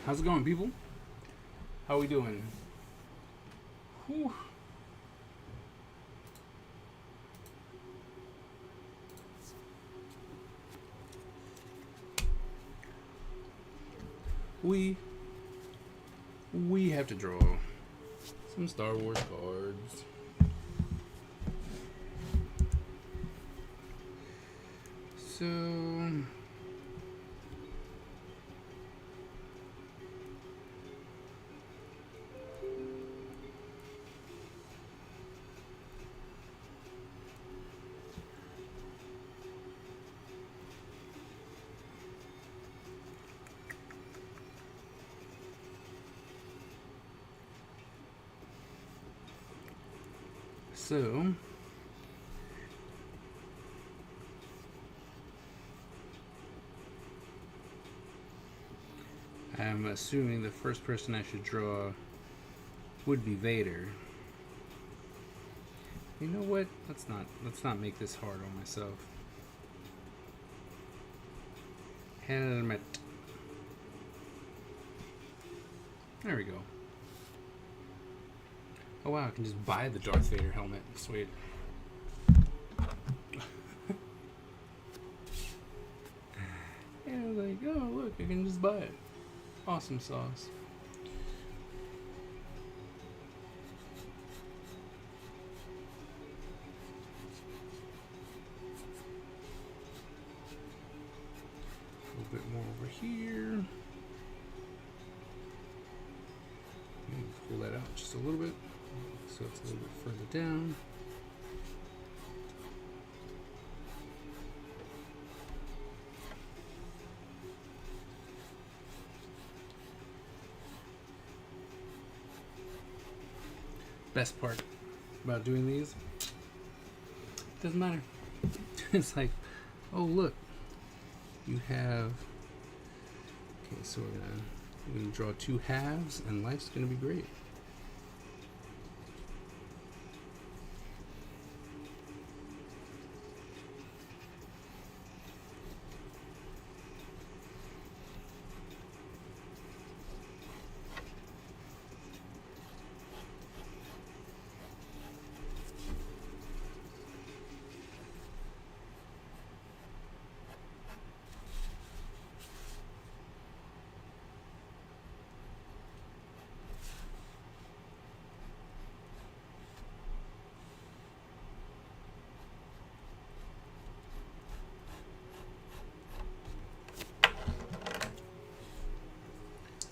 How's it going, people? How we doing? Whew. We have to draw some Star Wars cards. So So, I'm assuming the first person I should draw would be Vader. You know what? Let's not make this hard on myself. Helmet. There we go. Oh wow, I can just buy the Darth Vader helmet. Sweet. And I was like, oh look, I can just buy it. Awesome sauce. A little bit more over here. Pull that out just a little bit. So it's a little bit further down. Best part about doing these, doesn't matter. It's like, oh look, you have, okay, so we're gonna draw two halves and life's gonna be great.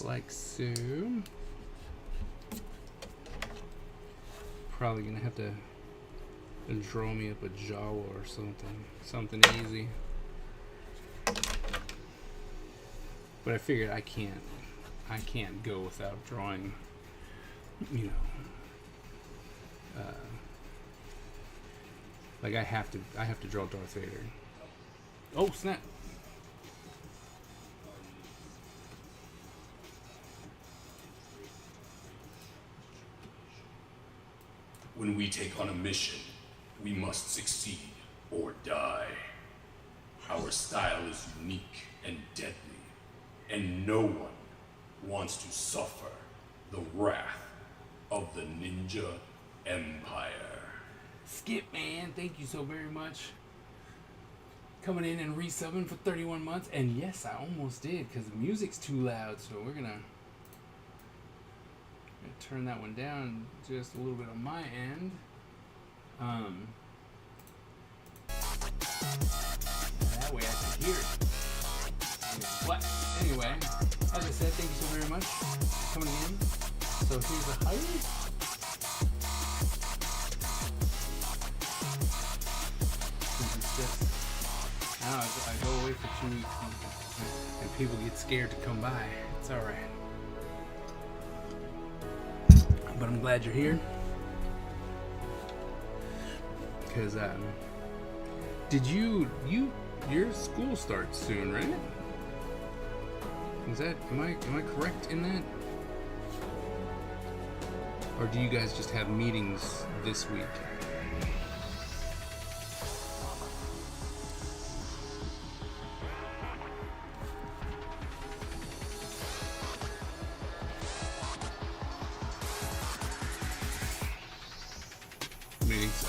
Like so. Probably gonna have to draw me up a Jawa or something easy. But I figured I can't go without drawing, you know, like I have to draw Darth Vader. Oh snap! When we take on a mission, we must succeed or die. Our style is unique and deadly, and no one wants to suffer the wrath of the Ninja Empire. Skip, man, thank you so very much. Coming in and resubbing for 31 months, and yes, I almost did because the music's too loud, so we're gonna turn that one down just a little bit on my end. That way I can hear it. But anyway, as I said, thank you so very much for coming in. So here's a highlight. I go away for 2 weeks and people get scared to come by. It's alright. But I'm glad you're here. Because did your school starts soon, right? Is that am I correct in that? Or do you guys just have meetings this week?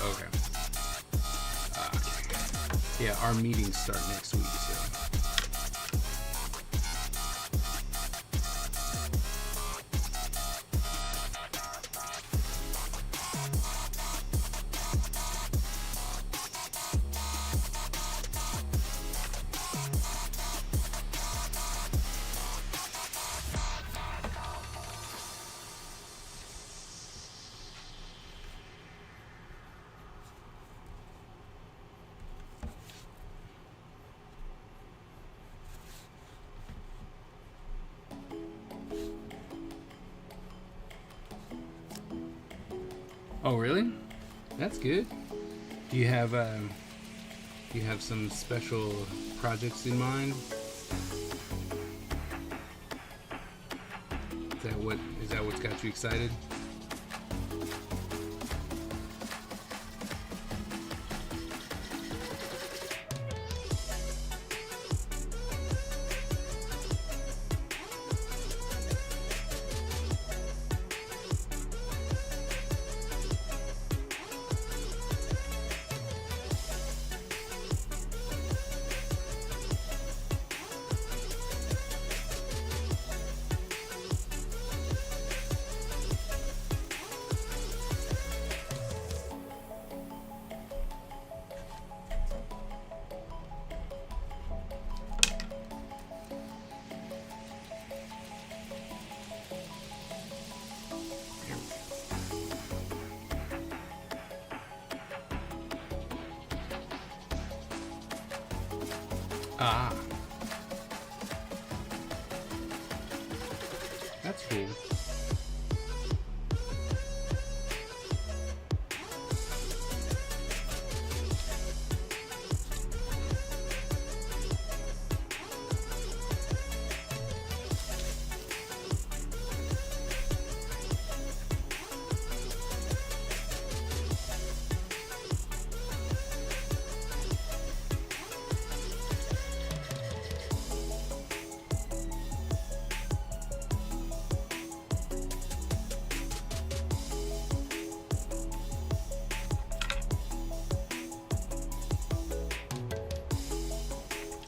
Okay. Yeah, our meetings start next week, so. Oh, really? That's good. Do you have some special projects in mind? Is that what's got you excited? Ah, that's cool.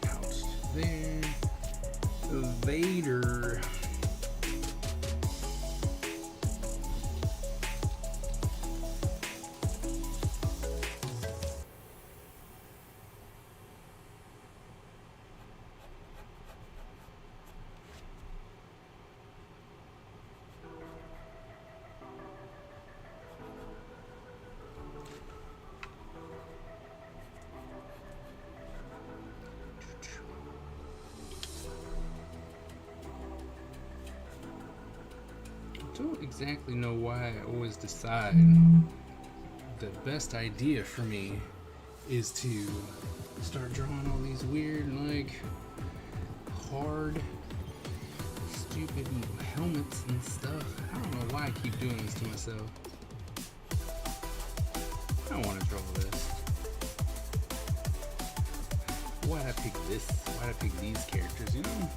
House there. Vader. Don't exactly know why I always decide the best idea for me is to start drawing all these weird, like, hard, stupid helmets and stuff. I don't know why I keep doing this to myself. I don't want to draw this. Why'd I pick this? Why'd I pick these characters, you know?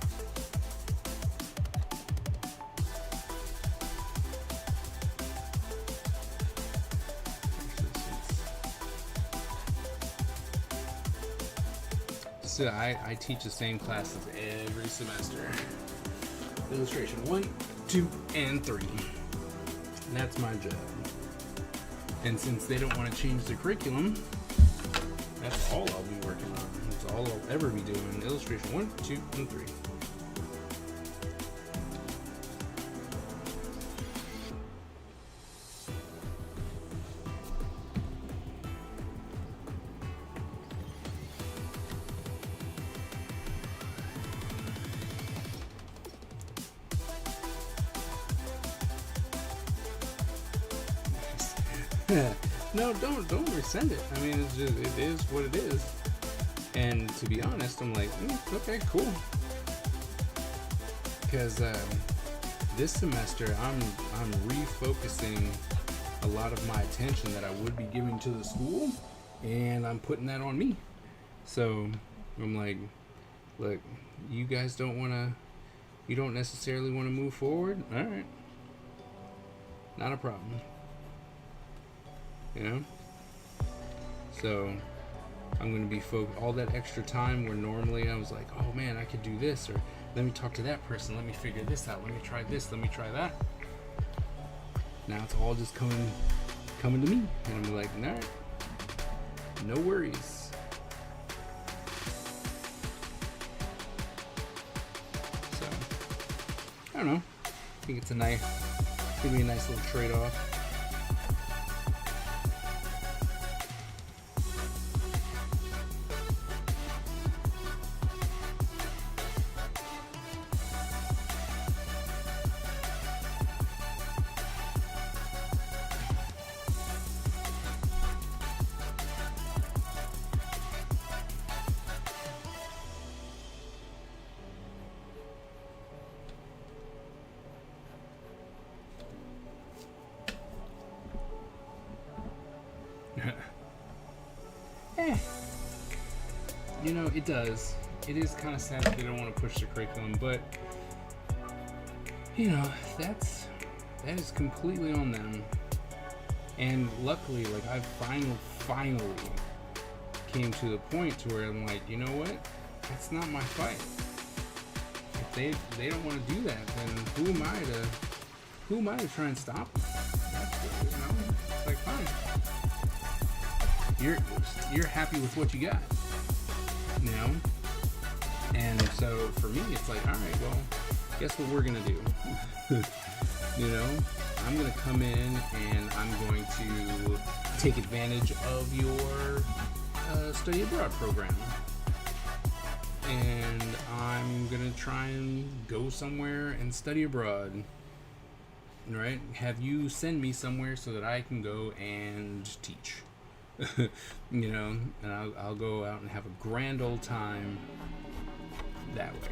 So I teach the same classes every semester. Illustration 1, 2, and 3. And that's my job. And since they don't want to change the curriculum, that's all I'll be working on. That's all I'll ever be doing. Illustration 1, 2, and 3. No, don't resend it. I mean, it's just, it is what it is. And to be honest, I'm like, okay, cool. Because this semester, I'm refocusing a lot of my attention that I would be giving to the school, and I'm putting that on me. So I'm like, look, you guys you don't necessarily want to move forward. All right, not a problem. You know, So I'm going to be all that extra time where normally I was like, oh man, I could do this, or let me talk to that person, let me figure this out, let me try this, let me try that. Now it's all just coming to me, and I'm like, all right, no worries. So I don't know. I think it's gonna be a nice little trade-off. You know, it does. It is kind of sad that they don't want to push the curriculum, but you know, that is completely on them. And luckily, like, I finally came to the point to where I'm like, you know what? That's not my fight. If they don't want to do that, then who am I to try and stop them? That's good, you know? It's like, fine. You're happy with what you got, you know? And so for me, it's like, all right, well, guess what we're gonna do? You know, I'm gonna come in and I'm going to take advantage of your study abroad program, and I'm gonna try and go somewhere and study abroad. Right? Have you send me somewhere so that I can go and teach. You know, and I'll go out and have a grand old time that way.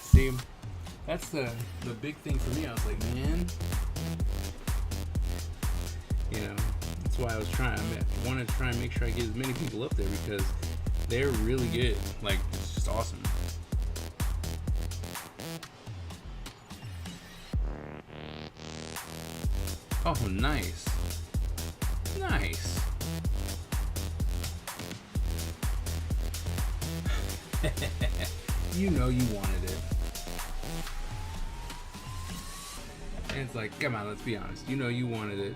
See, that's the big thing for me. I was like, man, you know, that's why I was trying. I wanted to try and make sure I get as many people up there because they're really good. Like, it's just awesome. Oh, nice. Nice. You know you wanted it. And it's like, come on, let's be honest. You know you wanted it.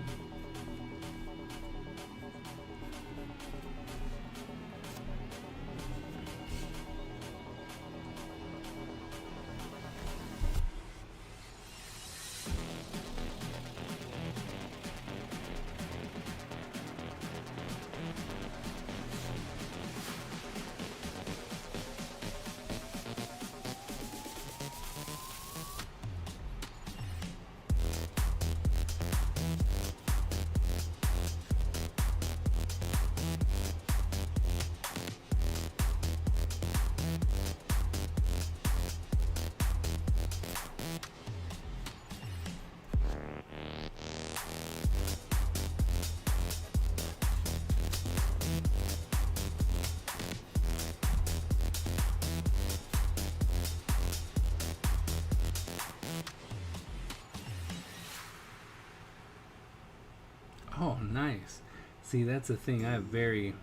Oh, nice. See, that's the thing. I have very,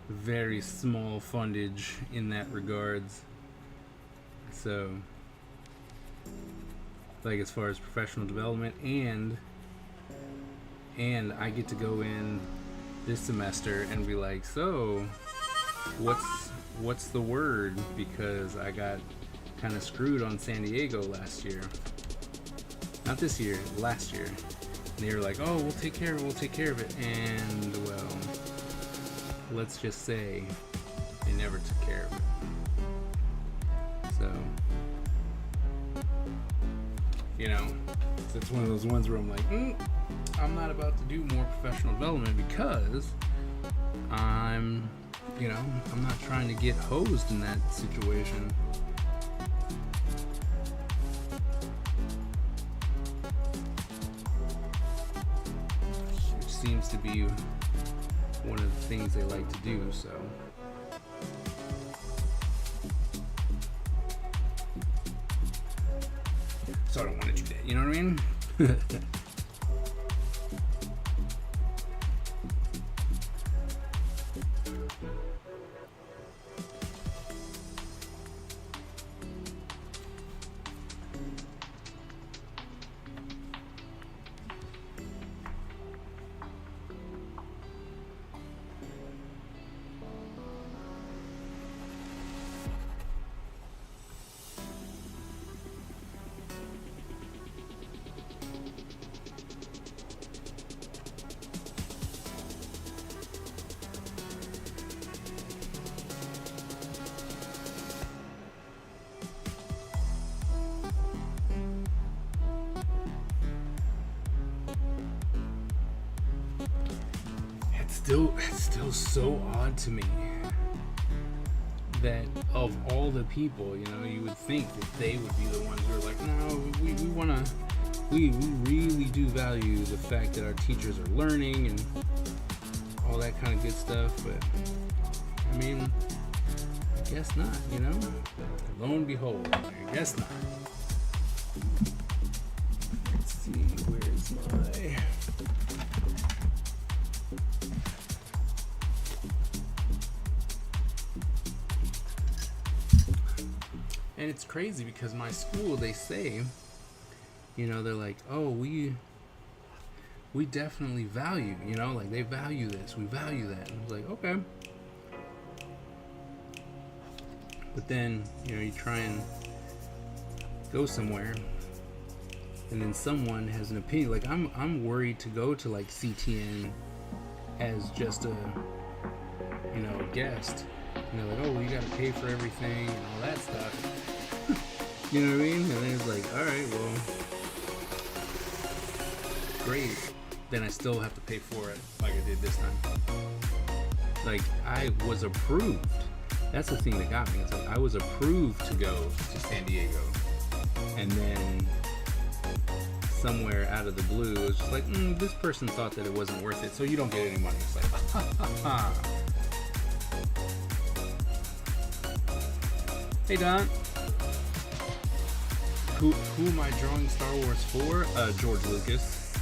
very small fundage in that regards. So, like, as far as professional development, and I get to go in this semester and be like, so, what's the word? Because I got kind of screwed on San Diego last year. Not this year, last year. And they were like, oh, we'll take care of it. And, well, let's just say they never took care of it. So, you know, it's one of those ones where I'm like, I'm not about to do more professional development because I'm not trying to get hosed in that situation. seems to be one of the things they like to do. So I don't want to do that, you know what I mean? It's still so odd to me that of all the people, you know, you would think that they would be the ones who are like, no, we really do value the fact that our teachers are learning and all that kind of good stuff, but I mean, I guess not, you know? Lo and behold, I guess not. Let's see, where's my... And it's crazy because my school, they say, you know, they're like, oh, we definitely value, you know, like they value this, we value that. And I was like, okay. But then, you know, you try and go somewhere and then someone has an opinion. Like I'm worried to go to like CTN as just a, you know, a guest. You know, like, oh, well, you gotta pay for everything and all that stuff. You know what I mean? And then it's like, alright, well, great. Then I still have to pay for it like I did this time. Like, I was approved. That's the thing that got me. It's like, I was approved to go to San Diego. And then somewhere out of the blue, it was just like, this person thought that it wasn't worth it, so you don't get any money. It's like, ha ha ha. Hey Don. Who am I drawing Star Wars for? George Lucas.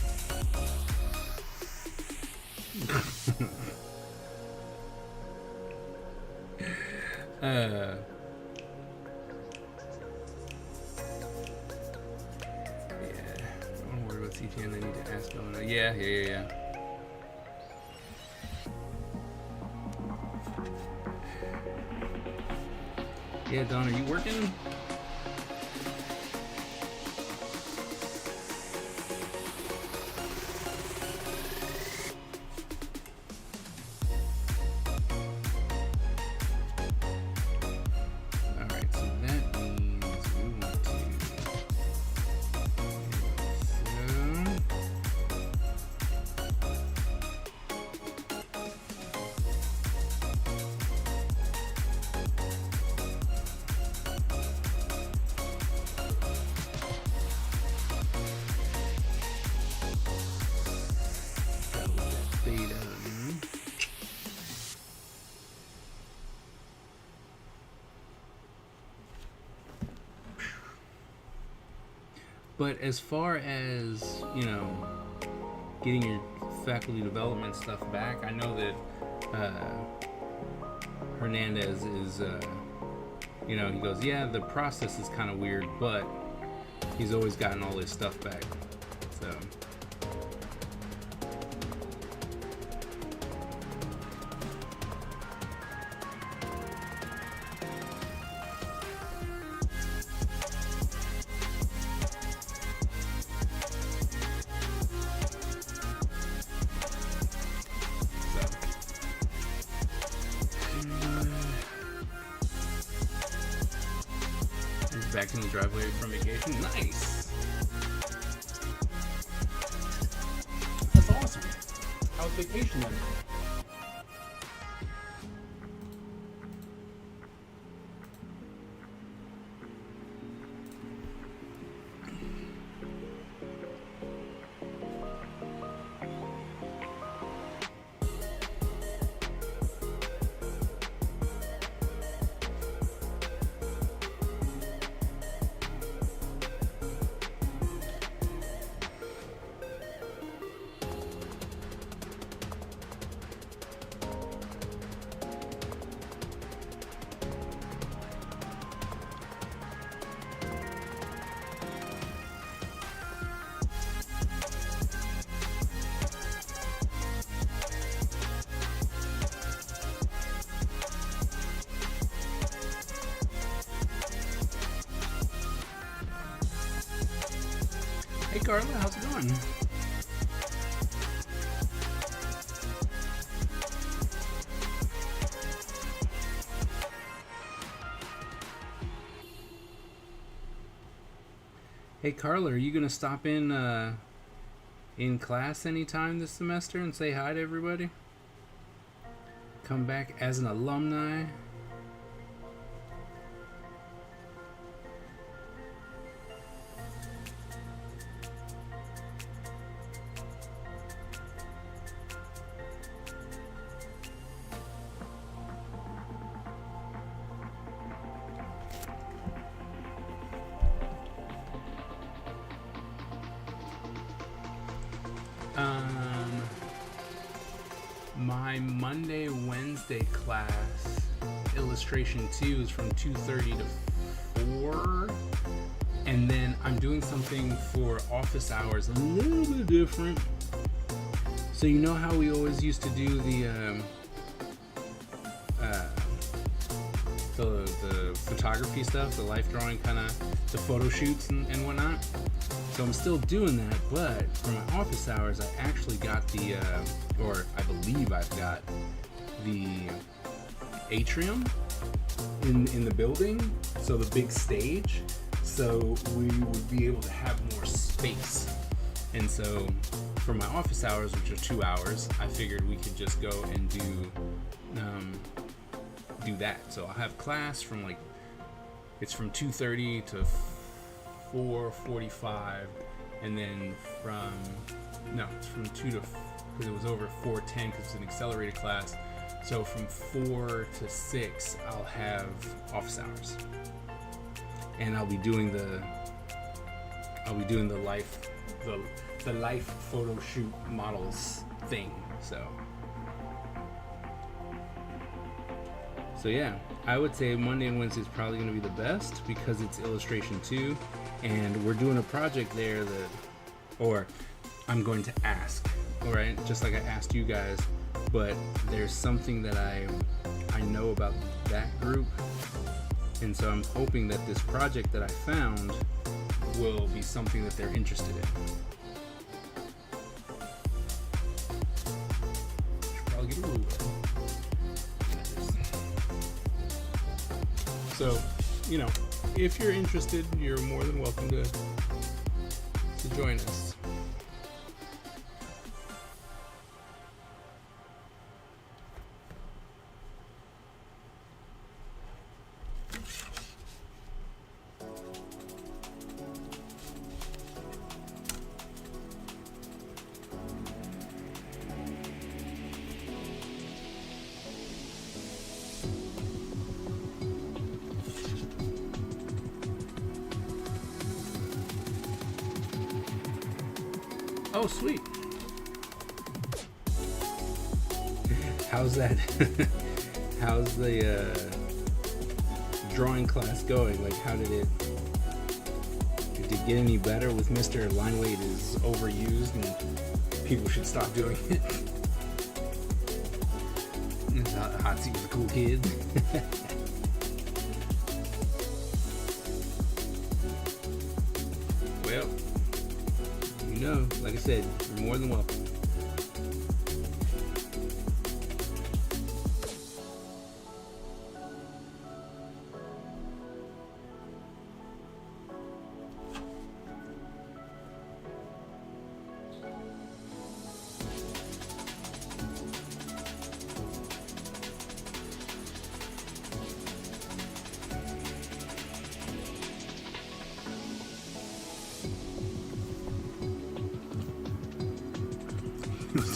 Yeah, don't worry about CTN. I need to ask Donna. Yeah. Yeah, Don, are you working? Alright, so that means we want to... But as far as, you know, getting your faculty development stuff back, I know that Hernandez is, you know, he goes, yeah, the process is kind of weird, but he's always gotten all his stuff back. So... back in the driveway from vacation. Nice. That's awesome. How was vacation then? Hey Carla, how's it going? Hey Carla, are you gonna stop in class anytime this semester and say hi to everybody? Come back as an alumni? My Monday, Wednesday class, illustration 2 is from 2:30 to 4. And then I'm doing something for office hours, a little bit different. So you know how we always used to do the photography stuff, the life drawing kind of, the photo shoots and whatnot? So I'm still doing that, but for my office hours, I actually got the, or I believe I've got the atrium in the building, so the big stage, so we would be able to have more space. And so for my office hours, which are 2 hours, I figured we could just go and do that. So I'll have class from it's from 2:30 to 4:45, and then it's from 2 to, because it was over 4:10 because it's an accelerated class. So from 4 to 6, I'll have office hours, and I'll be doing the life photo shoot models thing. So yeah, I would say Monday and Wednesday is probably going to be the best because it's illustration 2, and we're doing a project there or I'm going to ask, alright, just like I asked you guys, but there's something that I know about that group, and so I'm hoping that this project that I found will be something that they're interested in. Should probably get a ruler. So, if you're interested, you're more than welcome to join us. Oh, sweet. How's that? How's the drawing class going? How did it get any better with Mr. Line weight is overused and people should stop doing it? Hot seat was a cool kid. Well, like I said, you're more than welcome.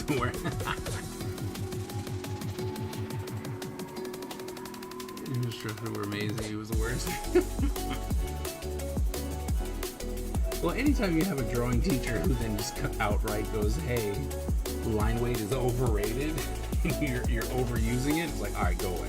Somewhere. Instructors were amazing. He was the worst. Well, anytime you have a drawing teacher who then just outright goes, "Hey, line weight is overrated," you're overusing it. It's like, all right, go away.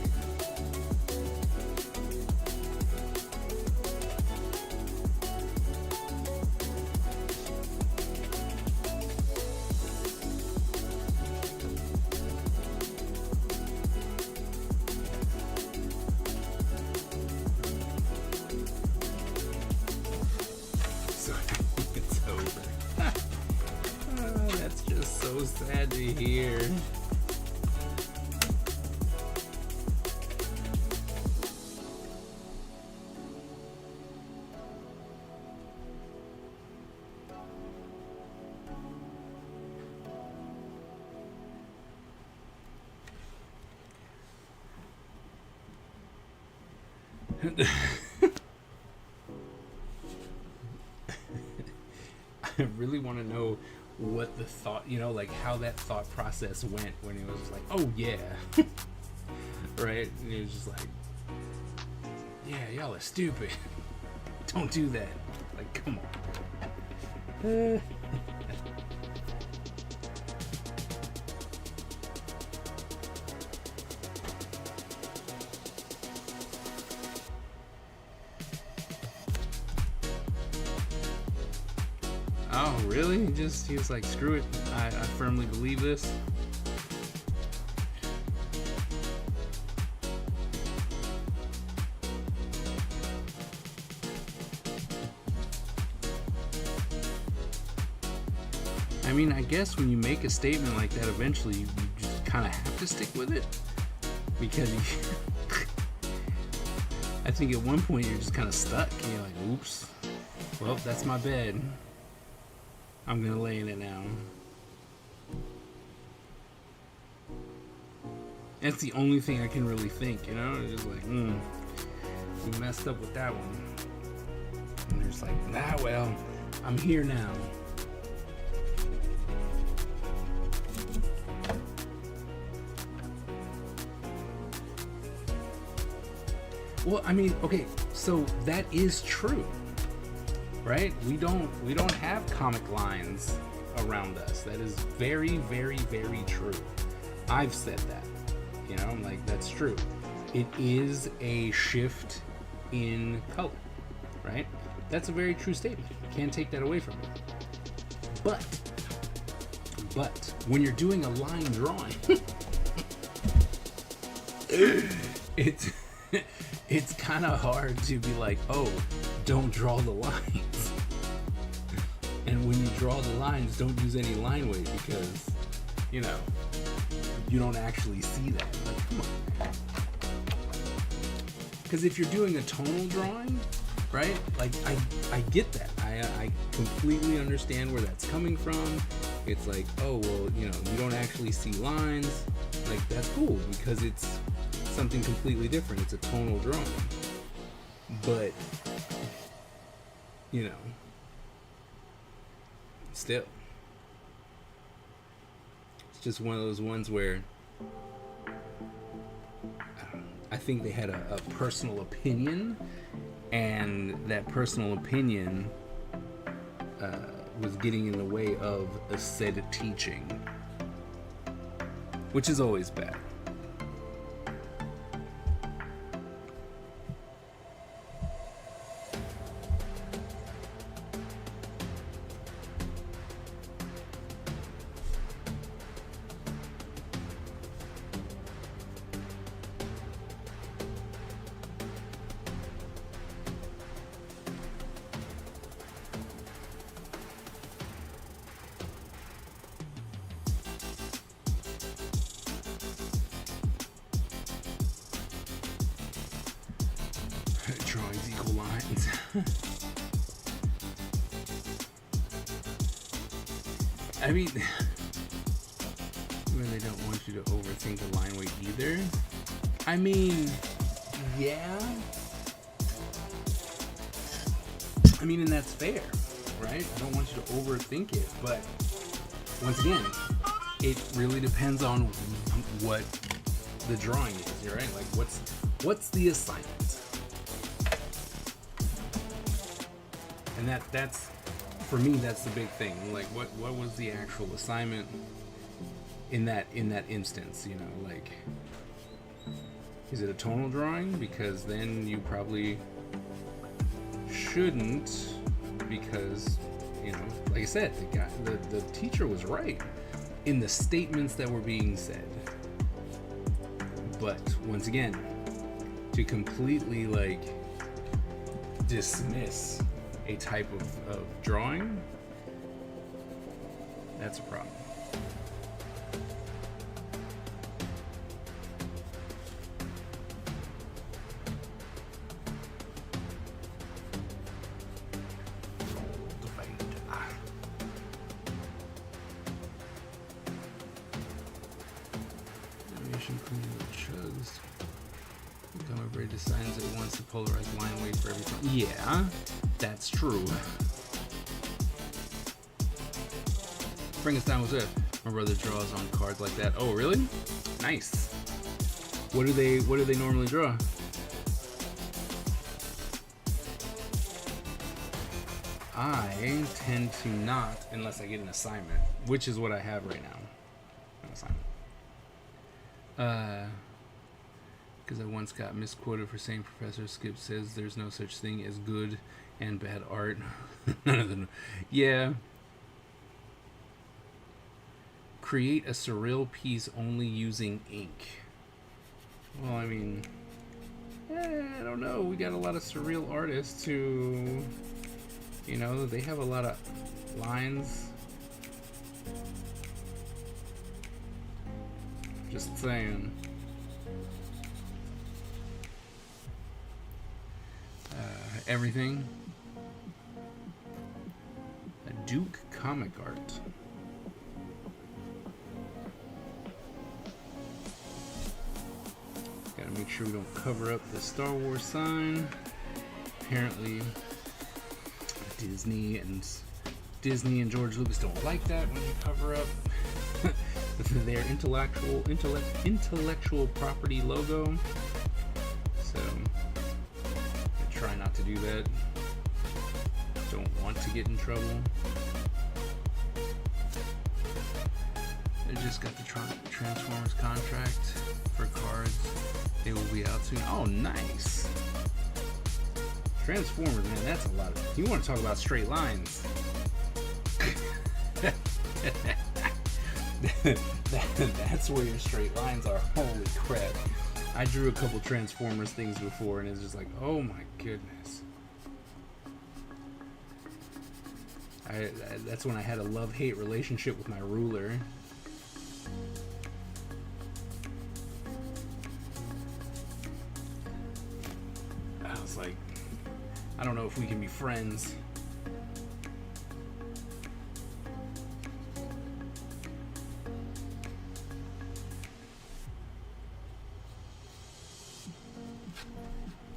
It's over. I really want to know what the thought, like how that thought process went when he was just like, oh yeah. Right? And he was just like, yeah, y'all are stupid. Don't do that. Like, come on. Oh, really? He was like, screw it. I firmly believe this. I mean, I guess when you make a statement like that, eventually you just kind of have to stick with it. Because I think at one point you're just kind of stuck. And you're like, oops. Well, that's my bed. I'm gonna lay in it now. That's the only thing I can really think, It's just like, we messed up with that one. And they're just like, well, I'm here now. Well, I mean, okay, so that is true. Right? We don't have comic lines around us. That is very, very, very true. I've said that. Like, that's true. It is a shift in color. Right? That's a very true statement. Can't take that away from you. But when you're doing a line drawing, it's kind of hard to be like, oh, don't draw the lines. And when you draw the lines, don't use any line weight because, you don't actually see that. Like, come on. Because if you're doing a tonal drawing, right? Like, I get that. I completely understand where that's coming from. It's like, oh, well, you don't actually see lines. Like, that's cool because it's something completely different. It's a tonal drawing. But, still. It's just one of those ones where I think they had a personal opinion, and that personal opinion was getting in the way of a said teaching, which is always bad. Drawings equal lines. I mean, really don't want you to overthink the line weight either. I mean, yeah. I mean, and that's fair, right? I don't want you to overthink it, but once again, it really depends on what the drawing is, right? Like, what's the assignment? And that's for me, that's the big thing. Like, what was the actual assignment in that instance? Like, is it a tonal drawing? Because then you probably shouldn't, because like I said, the teacher was right in the statements that were being said. But once again, to completely dismiss a type of drawing, that's a problem. Animation cleaning chugs. Become a braid designs at once to polarize line weight for everything. Yeah, that's true. Frankenstein was it. My brother draws on cards like that. Oh, really? Nice. What do they normally draw? I tend to not unless I get an assignment, which is what I have right now. An assignment. Because I once got misquoted for saying Professor Skip says there's no such thing as good and bad art. None of them. Yeah. Create a surreal piece only using ink. Well, I mean, I don't know. We got a lot of surreal artists who, you know, they have a lot of lines. Just saying. Everything. A Duke comic art. Gotta make sure we don't cover up the Star Wars sign. Apparently, Disney and George Lucas don't like that when you cover up their intellectual property logo. So I try not to do that. Don't want to get in trouble. I just got the Transformers contract for cards. They will be out soon. Oh, nice. Transformers, man, that's a lot of... You want to talk about straight lines. That's where your straight lines are. Holy crap. I drew a couple Transformers things before, and it's just like, oh my goodness. That's when I had a love-hate relationship with my ruler. I was like, I don't know if we can be friends.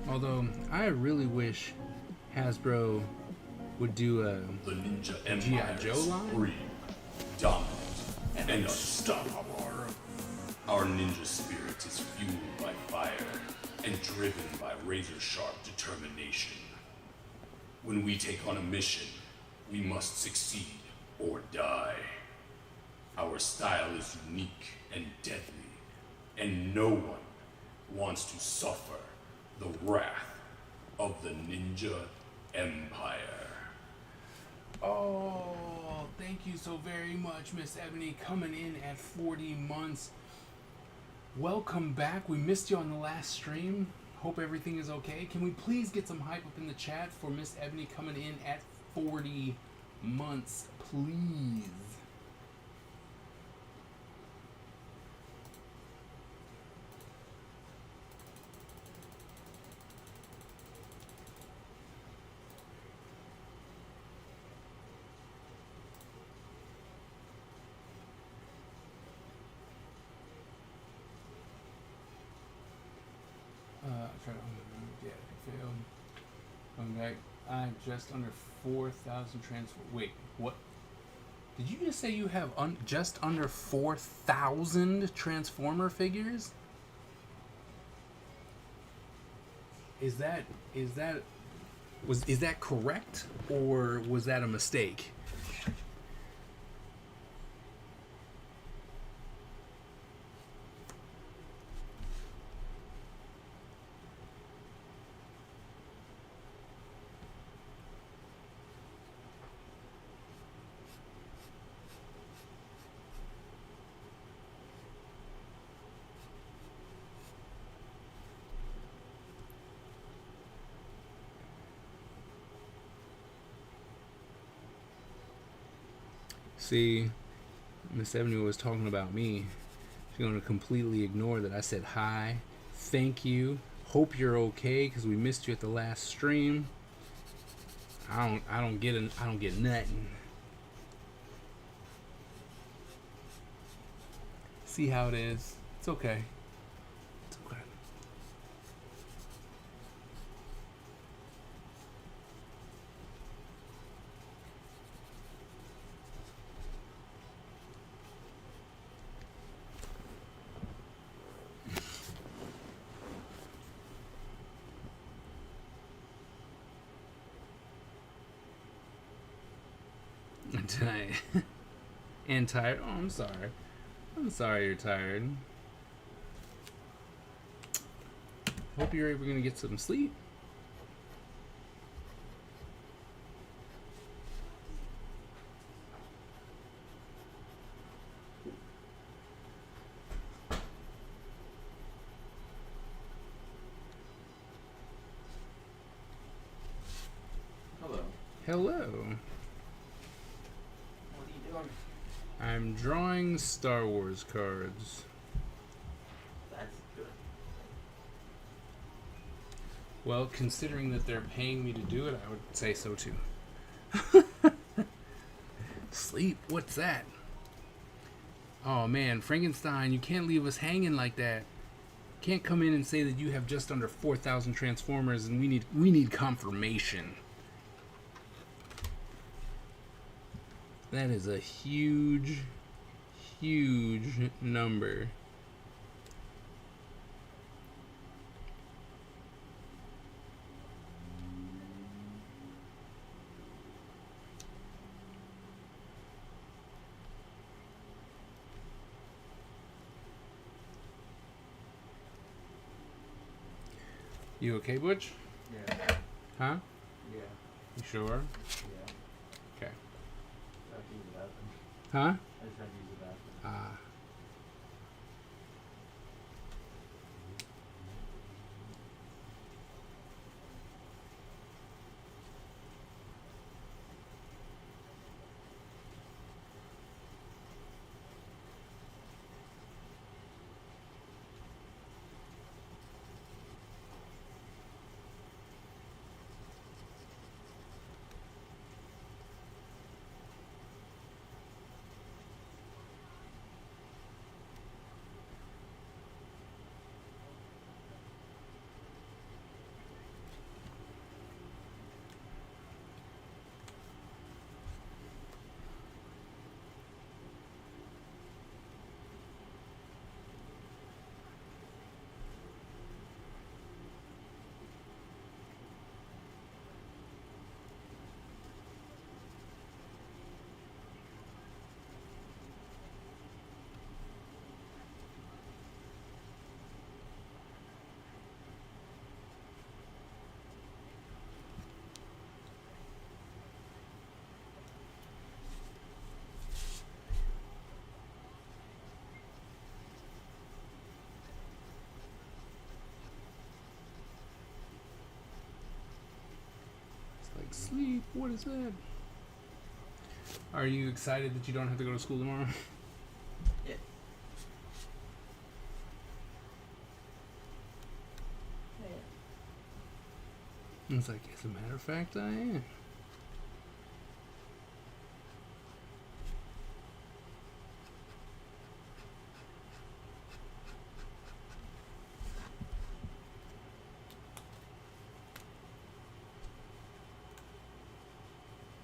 Although, I really wish Hasbro would do a The Ninja G.I. Empire Joe is line? free, dominant, and unstoppable. Our ninja spirit is fueled by fire and driven by razor-sharp determination. When we take on a mission, we must succeed or die. Our style is unique and deadly, and no one wants to suffer the wrath of the Ninja Empire. Oh, thank you so very much, Miss Ebony, coming in at 40 months. Welcome back. We missed you on the last stream. Hope everything is okay. Can we please get some hype up in the chat for Miss Ebony coming in at 40 months, please? Okay, I'm just under 4,000 transfer. Wait, what? Did you just say you have just under 4,000 Transformer figures? Is that correct, or was that a mistake? See, Miss Ebony was talking about me. She's going to completely ignore that I said hi, thank you, hope you're okay, because we missed you at the last stream. I don't get nothing. See how it is. It's okay. It's okay. doing tonight? And tired? Oh, I'm sorry. I'm sorry you're tired. Hope you're able to get some sleep. Hello. What are you doing? I'm drawing Star Wars cards. That's good. Well, considering that they're paying me to do it, I would say so too. Sleep? What's that? Oh man, Frankenstein, you can't leave us hanging like that. Can't come in and say that you have just under 4,000 Transformers and we need confirmation. That is a huge, huge number. You okay, Butch? Yeah. Huh? Yeah. You sure? Yeah. Okay. I have to use the bathroom. Huh? I just had to use the bathroom. Ah. Like sleep, what is that? Are you excited that you don't have to go to school tomorrow? Yeah. It's like, as a matter of fact, I am.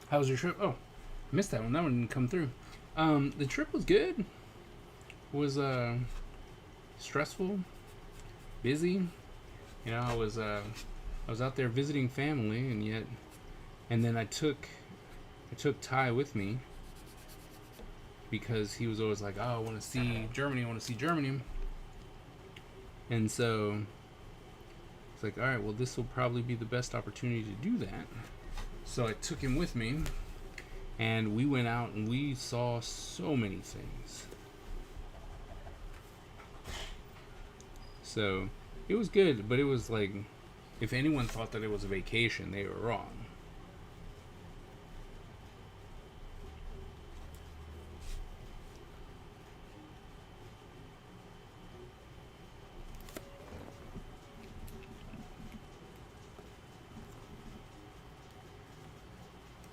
How was your trip? Oh, I missed that one. That one didn't come through. The trip was good. Was stressful, busy. You know, I was out there visiting family, and then I took Ty with me because he was always like, "Oh, I want to see Germany. I want to see Germany." And so it's like, all right, well, this will probably be the best opportunity to do that. So I took him with me, and we went out and we saw so many things. So it was good, but it was like, if anyone thought that it was a vacation, they were wrong.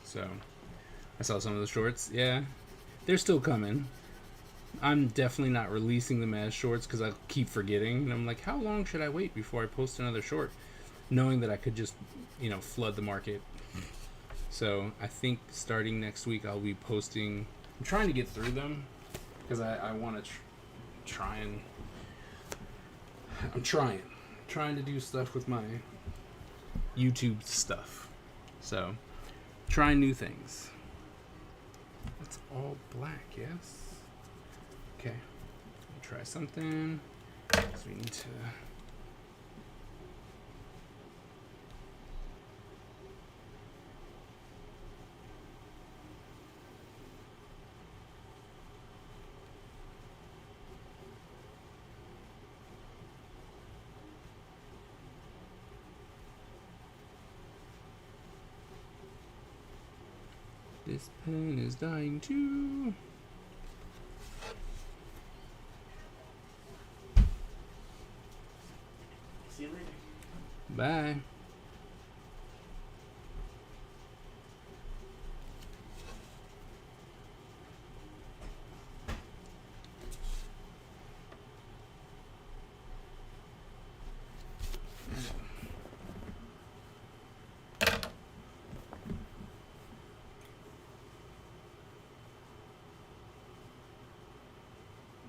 So I saw some of the shorts. Yeah, they're still coming. I'm definitely not releasing them as shorts because I keep forgetting. And I'm like, how long should I wait before I post another short? Knowing that I could just, flood the market. So I think starting next week I'll be posting. I'm trying to get through them because I want to try and. I'm trying to do stuff with my YouTube stuff. So trying new things. It's all black, yes? Okay. Try something. So we need to. This pen is dying too. See you later. Bye.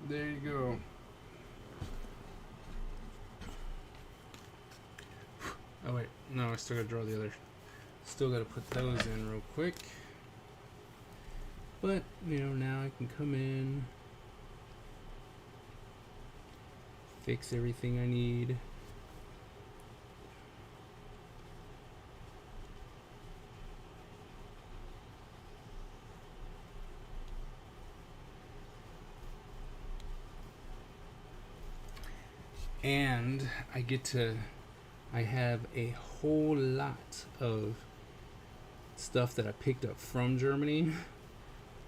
There you go. Oh wait, no, I still gotta draw the other. Still gotta put those in real quick. But, you know, now I can come in, fix everything I need. And I have a whole lot of stuff that I picked up from Germany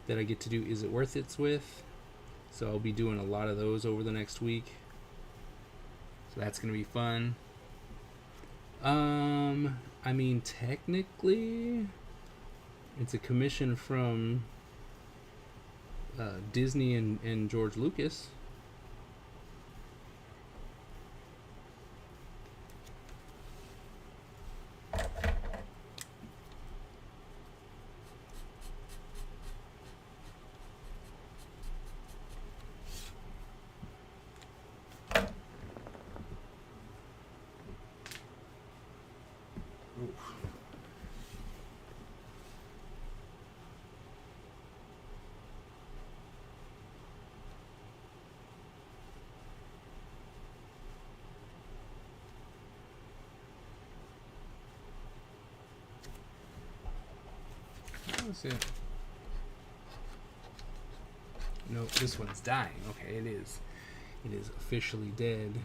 that I get to do Is It Worth It's with. So I'll be doing a lot of those over the next week. So that's going to be fun. I mean, technically, it's a commission from Disney and George Lucas. That's it. No, this one's dying. Okay, it is. It is officially dead.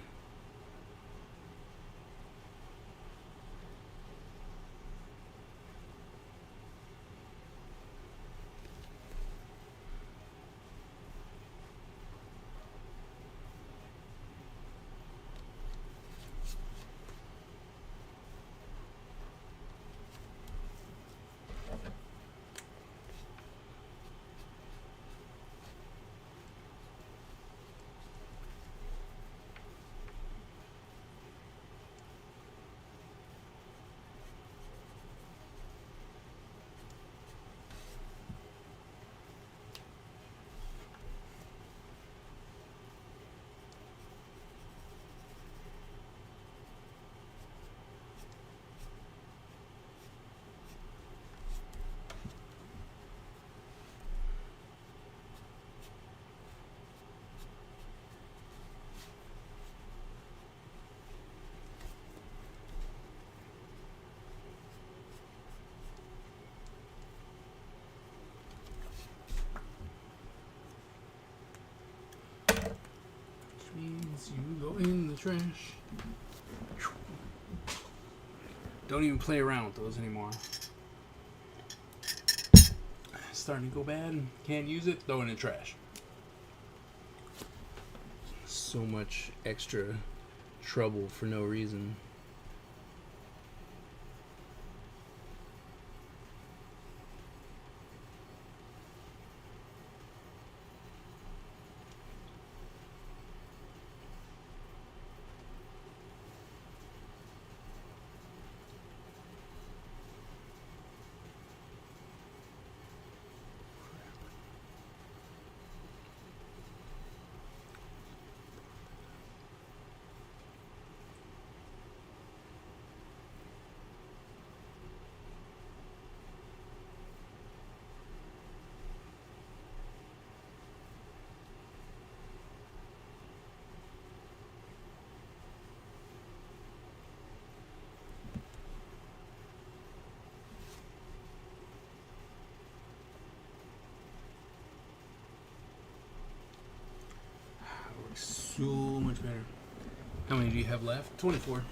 Means you go in the trash. Don't even play around with those anymore. Starting to go bad. Can't use it. Throw it in the trash. So much extra trouble for no reason. So much better. How many do you have left? 24.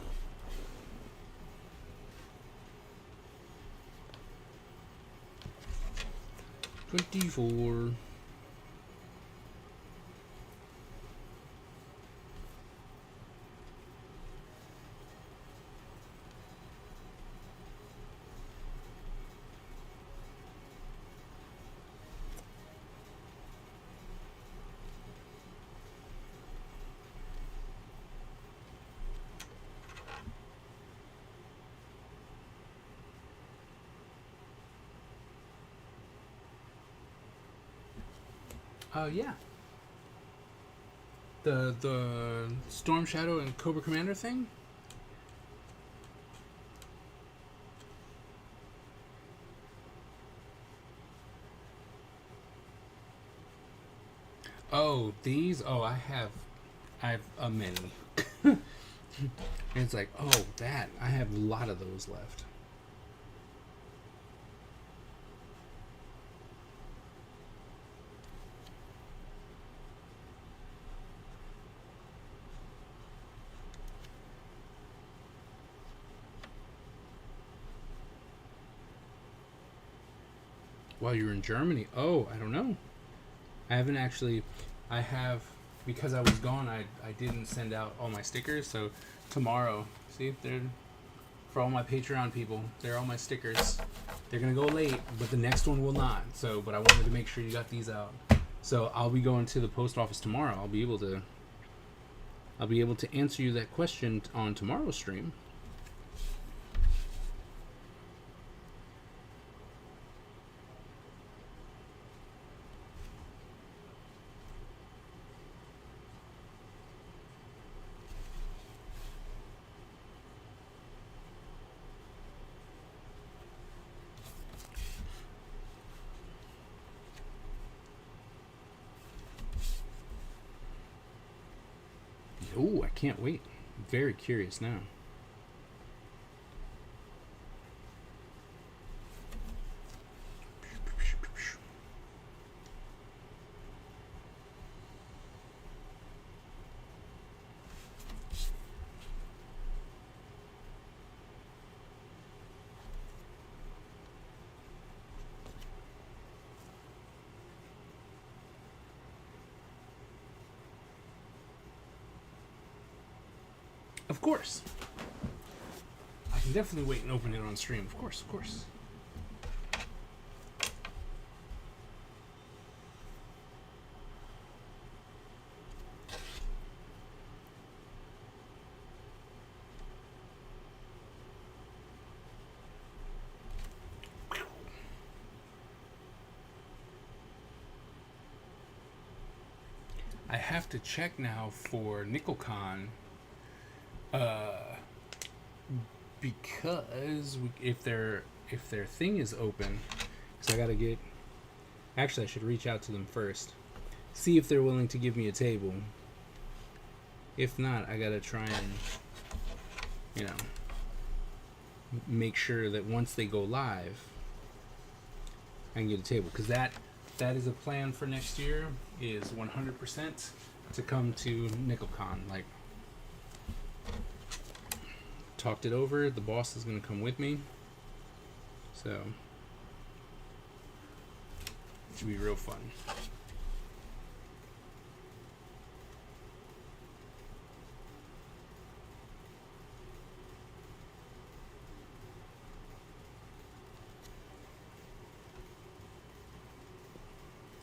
Yeah. The Storm Shadow and Cobra Commander thing? Oh, these? Oh, I have a many. And it's like, oh, that. I have a lot of those left. While you're in Germany? Oh, I don't know. I haven't actually. I have, because I was gone, I didn't send out all my stickers. So tomorrow, see, they're for all my Patreon people. They're all my stickers. They're gonna go late, but the next one will not. So, but I wanted to make sure you got these out. So I'll be going to the post office tomorrow. I'll be able to answer you that question on tomorrow's stream. Oh, I can't wait. I'm very curious now. Of course. I can definitely wait and open it on stream. Of course, of course. I have to check now for NickelCon. Because if their thing is open, because I gotta get. Actually, I should reach out to them first, see if they're willing to give me a table. If not, I gotta try and, make sure that once they go live, I can get a table. Because that is a plan for next year. Is 100% to come to NickelCon. Like. Talked it over. The boss is going to come with me. So, it should be real fun.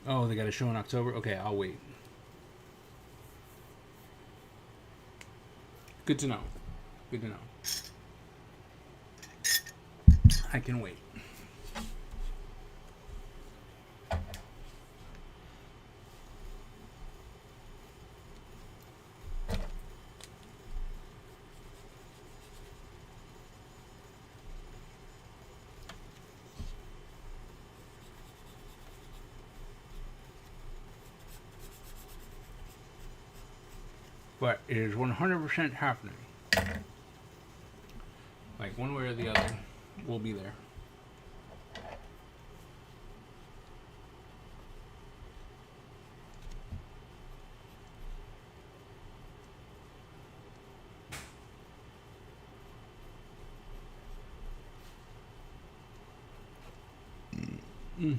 Oh, they got a show in October? Okay, I'll wait. Good to know. Good to know. I can wait. But it is 100% happening. Like, one way or the other, we'll be there. Mm.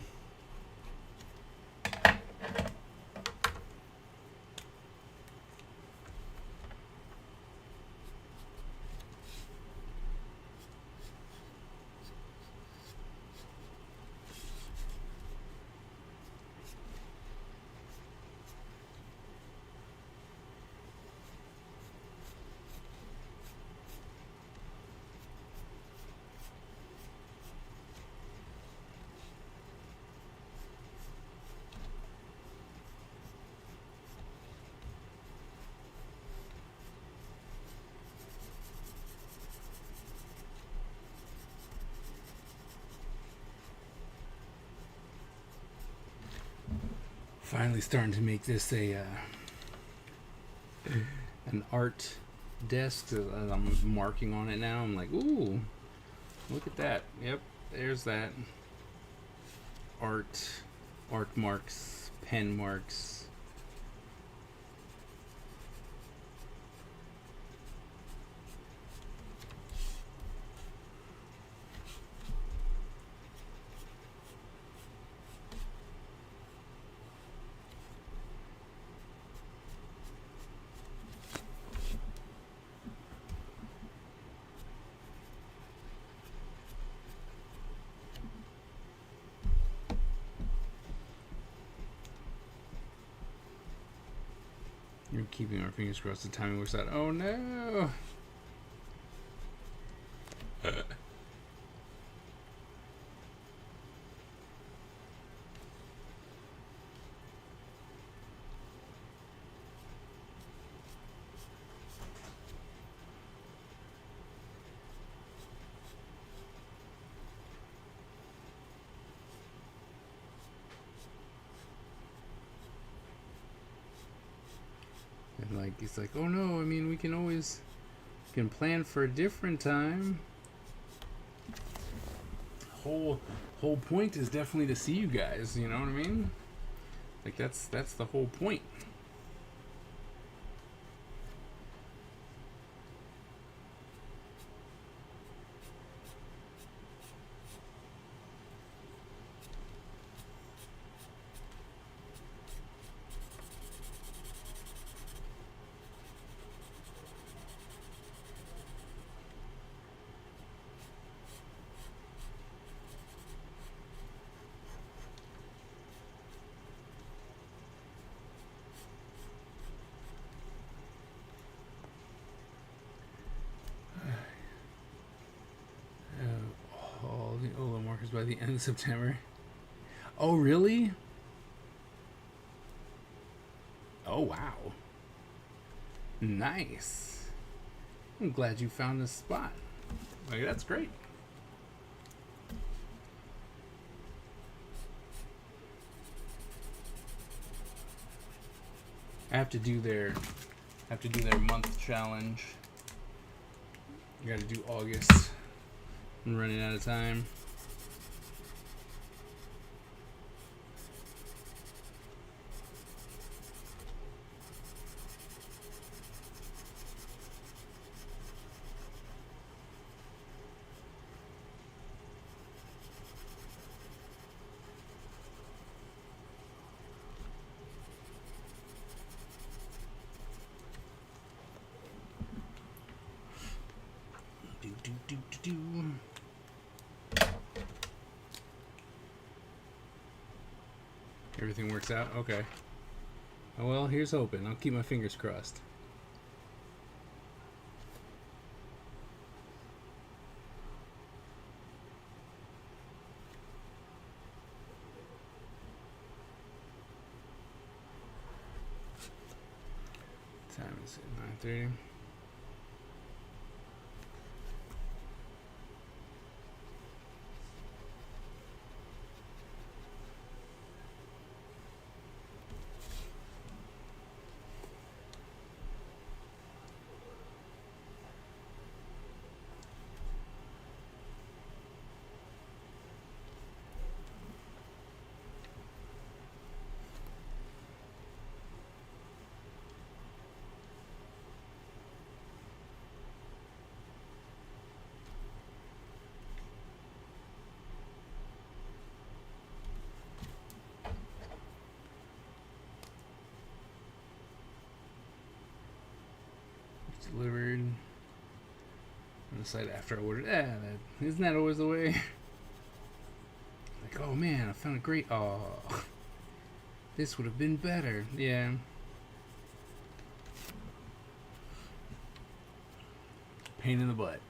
Finally starting to make this an art desk. I'm marking on it now. I'm like, ooh, look at that. Yep, there's that. Art marks, pen marks. You're keeping our fingers crossed the timing works out. Oh no! And like it's like, oh no! I mean, we can plan for a different time. Whole point is definitely to see you guys. You know what I mean? Like that's the whole point. All the Ola markers by the end of September. Oh really? Oh wow. Nice. I'm glad you found this spot. Like that's great. I have to do their month challenge. I gotta do August. I'm running out of time. Do. Everything works out? Okay. Oh, well, here's hoping. I'll keep my fingers crossed. Time is 9:30. delivered on the site after I ordered. Isn't that always the way? Like, oh man, I found a great. Oh, this would have been better. Yeah. Pain in the butt.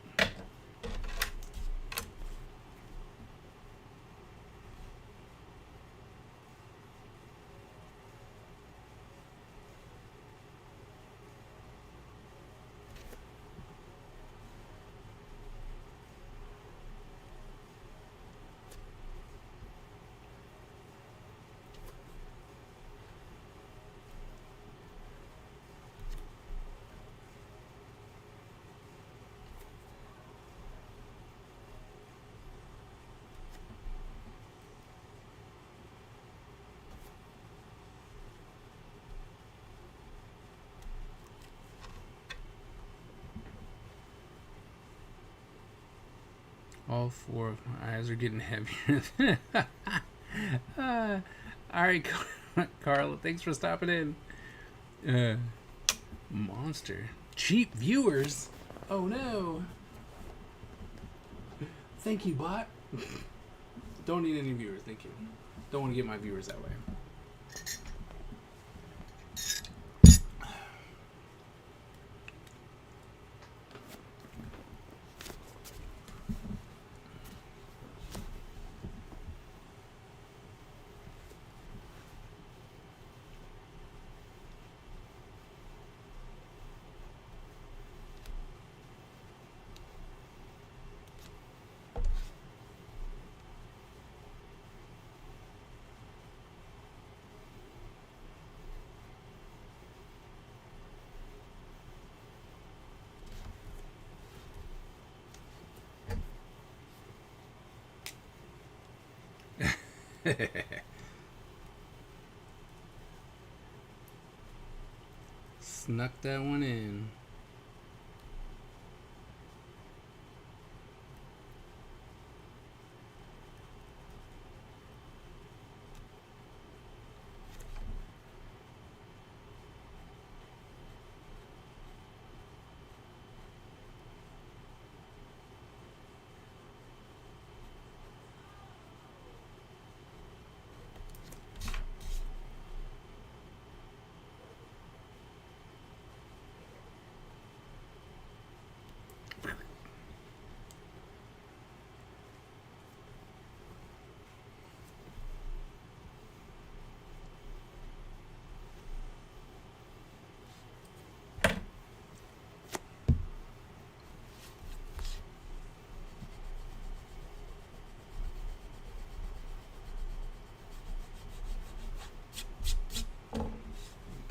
All four of my eyes are getting heavier. All right, Carla, thanks for stopping in. Monster. Cheap viewers? Oh no. Thank you, bot. Don't need any viewers, thank you. Don't want to get my viewers that way. Snuck that one in.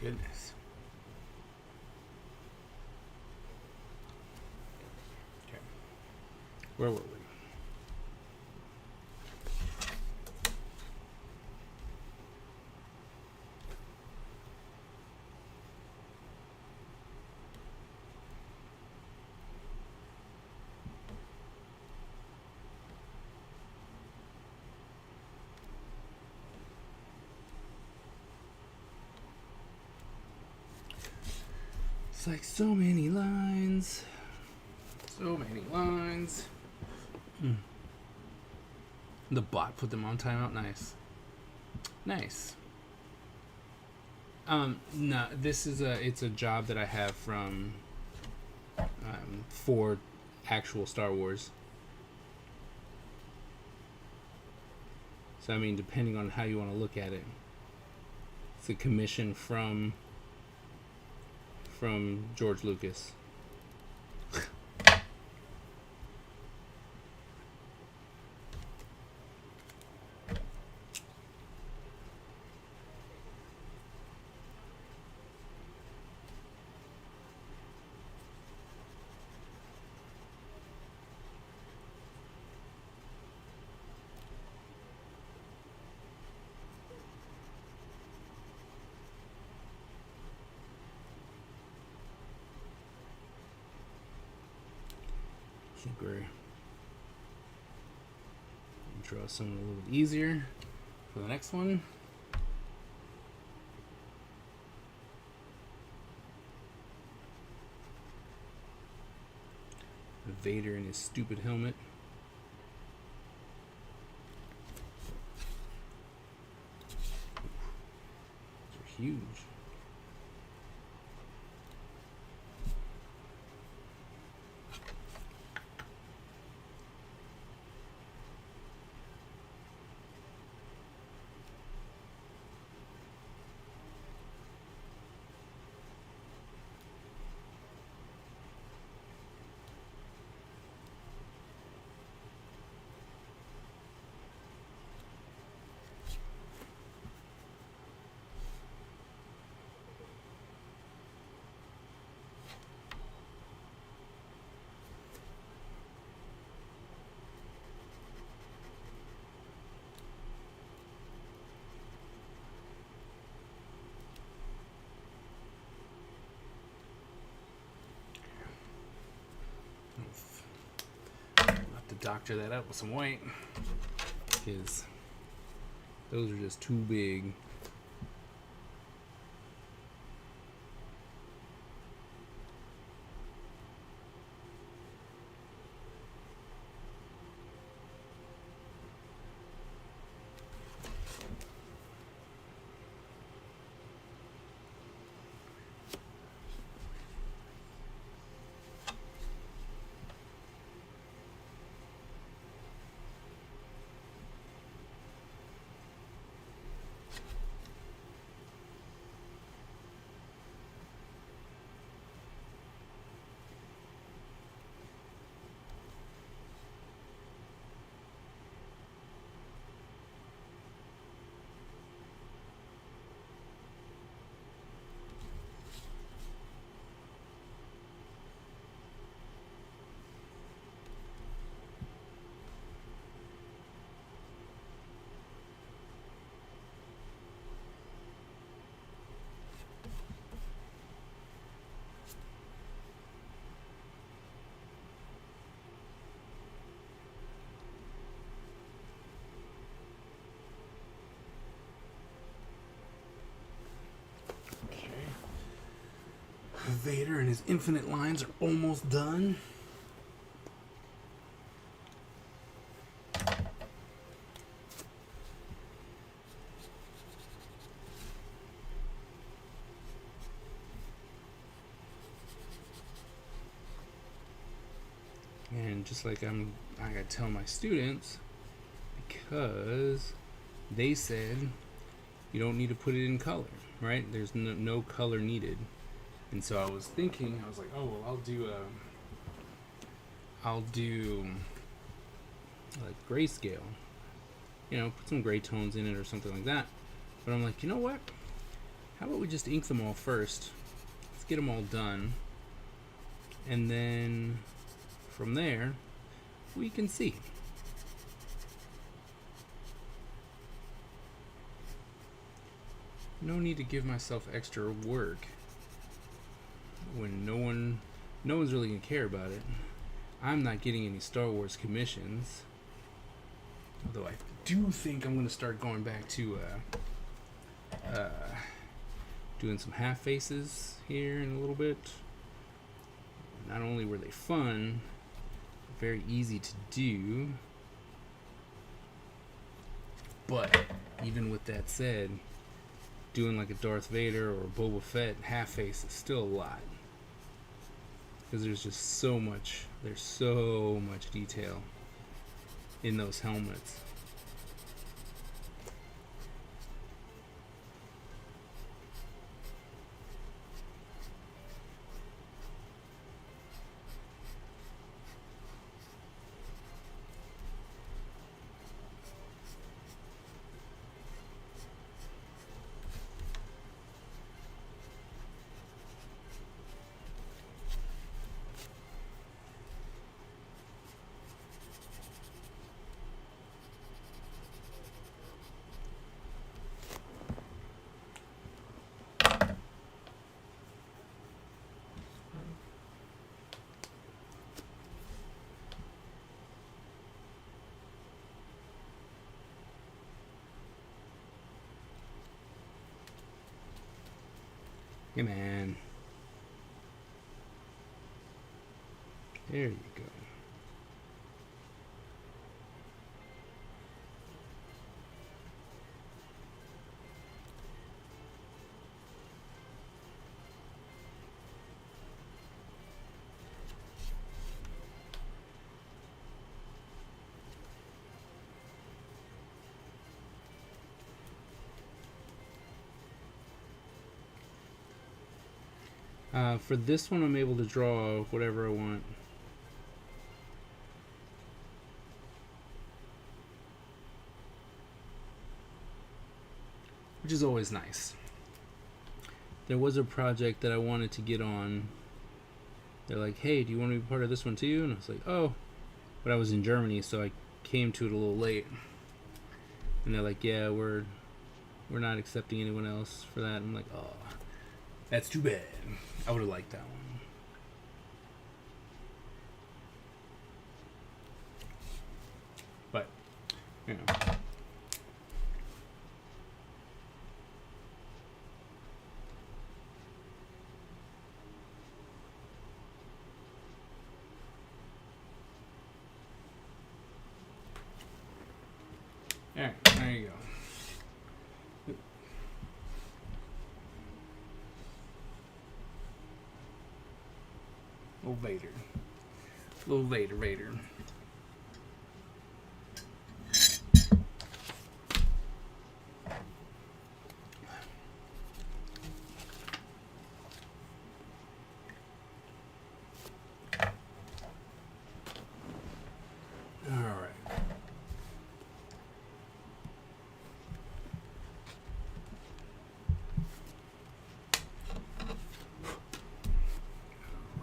Goodness. Okay. Where were we? It's like so many lines. So many lines. The bot put them on timeout. Nice. Nice. No, this is it's a job that I have from for actual Star Wars. So I mean, depending on how you want to look at it, it's a commission from George Lucas. I think we're draw something a little bit easier for the next one. Vader in his stupid helmet. These are huge. I'll have to doctor that up with some white, because those are just too big. Vader and his infinite lines are almost done. And just like I gotta tell my students, because they said you don't need to put it in color, right? There's no color needed. And so I was thinking, I was like, oh, well, I'll do like grayscale, put some gray tones in it or something like that. But I'm like, you know what? How about we just ink them all first? Let's get them all done. And then from there, we can see. No need to give myself extra work when no one's really gonna care about it. I'm not getting any Star Wars commissions, although I do think I'm gonna start going back to doing some half faces here in a little bit. Not only were they fun, very easy to do, but even with that said, doing like a Darth Vader or a Boba Fett half face is still a lot. Because there's so much detail in those helmets. Hey man. There you go. For this one, I'm able to draw whatever I want. Which is always nice. There was a project that I wanted to get on. They're like, hey, do you want to be part of this one too? And I was like, oh. But I was in Germany, so I came to it a little late. And they're like, yeah, we're not accepting anyone else for that. I'm like, oh, that's too bad. I would have liked that one. But, you know. Alright, there you go. Little Vader. Little Vader. Alright.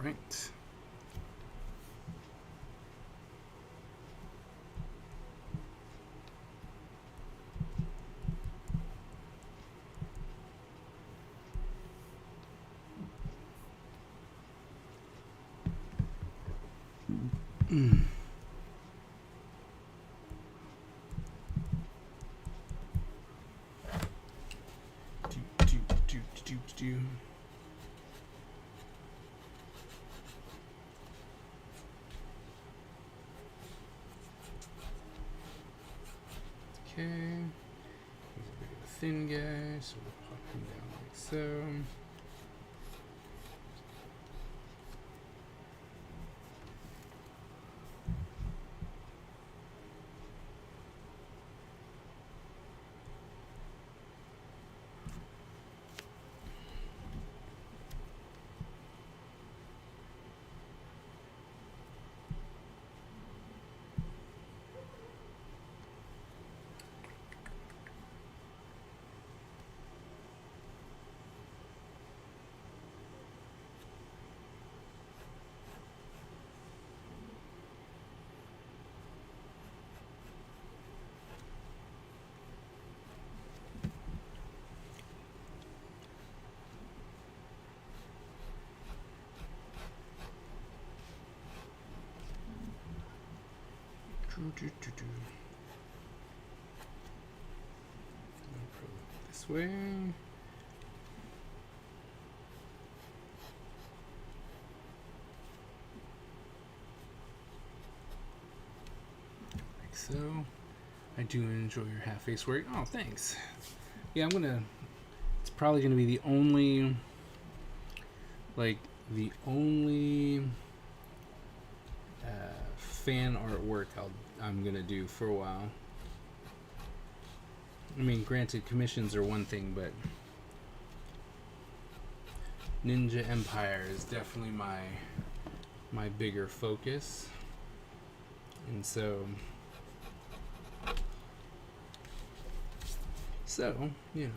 Right. Do. Okay. He's a bit of a thin guy, so we'll pop him down like so. This way. Like so. I do enjoy your half face work. Oh, thanks. Yeah, it's probably gonna be the only fan artwork I'm gonna do for a while. I mean, granted, commissions are one thing, but Ninja Empire is definitely my bigger focus, and so you know.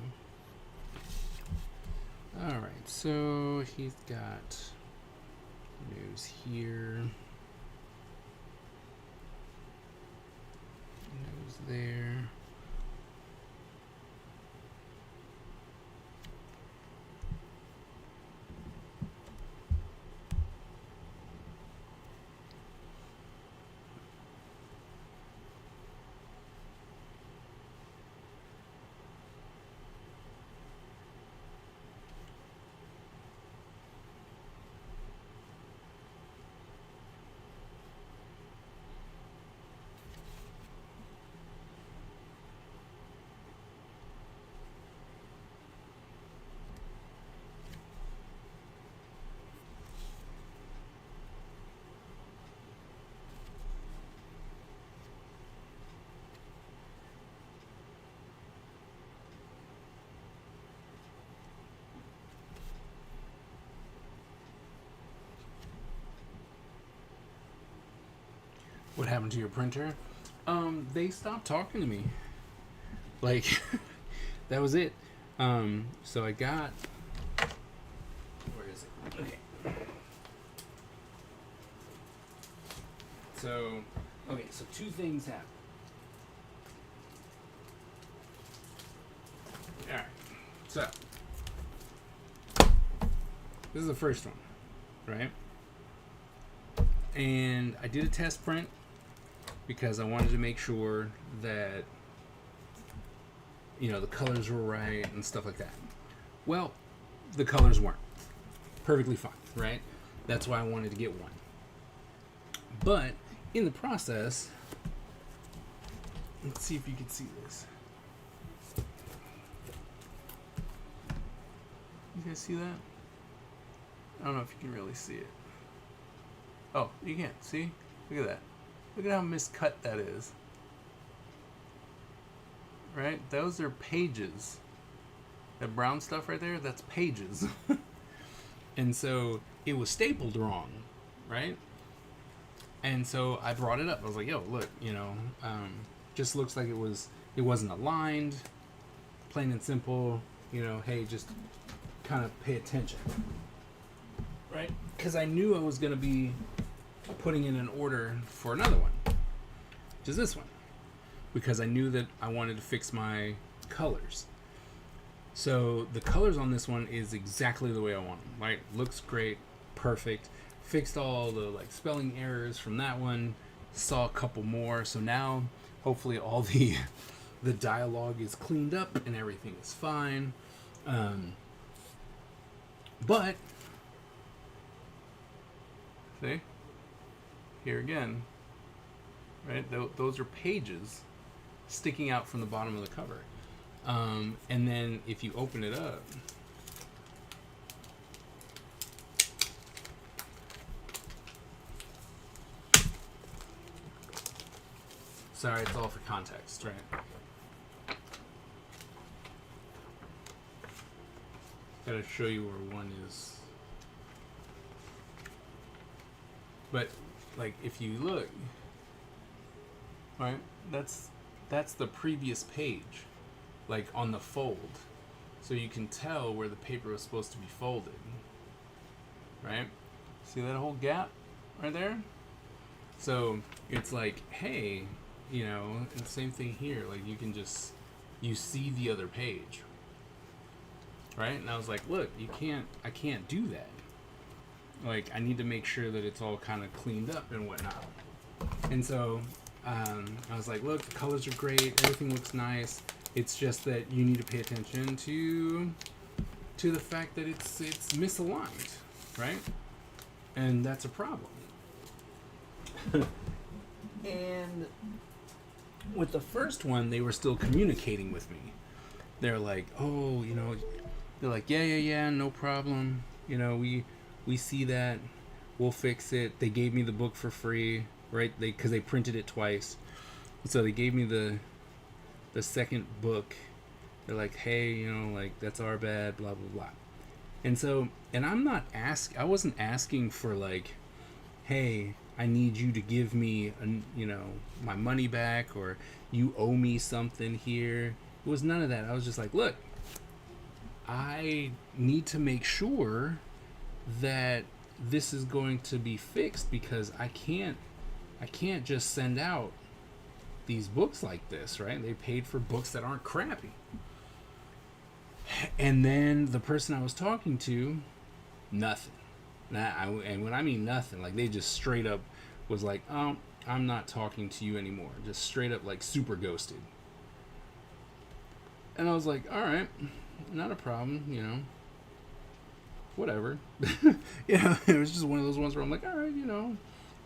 All right, so he's got nose here, nose there. What happened to your printer? They stopped talking to me. Like, that was it. So I got. Where is it? Okay. So, so two things happened. Alright. So, this is the first one, right? And I did a test print because I wanted to make sure that, the colors were right and stuff like that. Well, the colors weren't. Perfectly fine, right? That's why I wanted to get one. But in the process, let's see if you can see this. You guys see that? I don't know if you can really see it. Oh, you can't. See? Look at that. Look at how miscut that is. Right? Those are pages. That brown stuff right there, that's pages. And so it was stapled wrong, right? And so I brought it up. I was like, yo, look, just looks like it wasn't aligned. Plain and simple, hey, just kind of pay attention. Right? Because I knew I was going to be putting in an order for another one, which is this one. Because I knew that I wanted to fix my colors. So the colors on this one is exactly the way I want them. Right? Looks great, perfect. Fixed all the spelling errors from that one. Saw a couple more. So now, hopefully, all the dialogue is cleaned up and everything is fine. But see, here again, right? Those are pages sticking out from the bottom of the cover. And then if you open it up, sorry, it's all for context, right? Gotta show you where one is. But if you look, right, that's the previous page, on the fold, so you can tell where the paper was supposed to be folded, right? See that whole gap right there? So it's hey, and the same thing here, you see the other page, right? And I was like, look, I can't do that. I need to make sure that it's all kind of cleaned up and whatnot. And so I was like, look, the colors are great, everything looks nice. It's just that you need to pay attention to the fact that it's misaligned, right? And that's a problem. And with the first one, they were still communicating with me. They're like, oh, they're like, yeah, no problem. We see that. We'll fix it. They gave me the book for free, right? Because they printed it twice. So they gave me the second book. They're like, hey, that's our bad, blah, blah, blah. And so, and I wasn't asking for hey, I need you to give me, my money back, or you owe me something here. It was none of that. I was just like, look, I need to make sure that this is going to be fixed, because I can't just send out these books like this, right? They paid for books that aren't crappy. And then the person I was talking to, nothing. And when I mean nothing, they just straight up was like, oh, I'm not talking to you anymore. Just straight up super ghosted. And I was like, all right, not a problem, whatever. It was just one of those ones where I'm like, all right,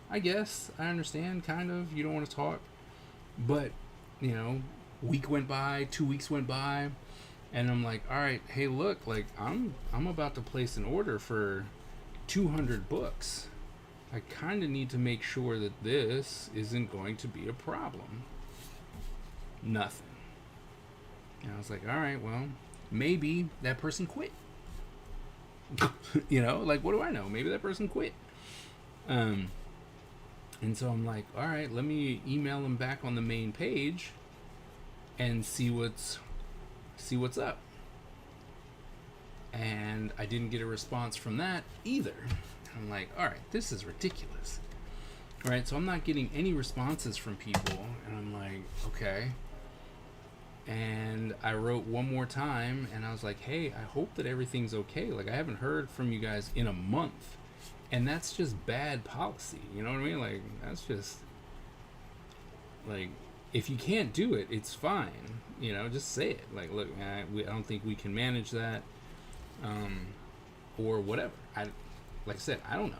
I guess I understand, kind of. You don't want to talk. But, week went by, 2 weeks went by, and I'm like, all right, hey, look, I'm about to place an order for 200 books. I kind of need to make sure that this isn't going to be a problem. Nothing. And I was like, all right, well, maybe that person quit. What do I know? Maybe that person quit. And so I'm like, all right, let me email them back on the main page and see what's up. And I didn't get a response from that either. I'm like, all right, this is ridiculous. All right, so I'm not getting any responses from people, and I'm like, okay. And I wrote one more time, and I was like, hey, I hope that everything's okay. Like, I haven't heard from you guys in a month, and that's just bad policy. You know what I mean? Like, that's just like, if you can't do it, it's fine. You know, just say it. Like, look, I don't think we can manage that, or whatever. Like I said, I don't know,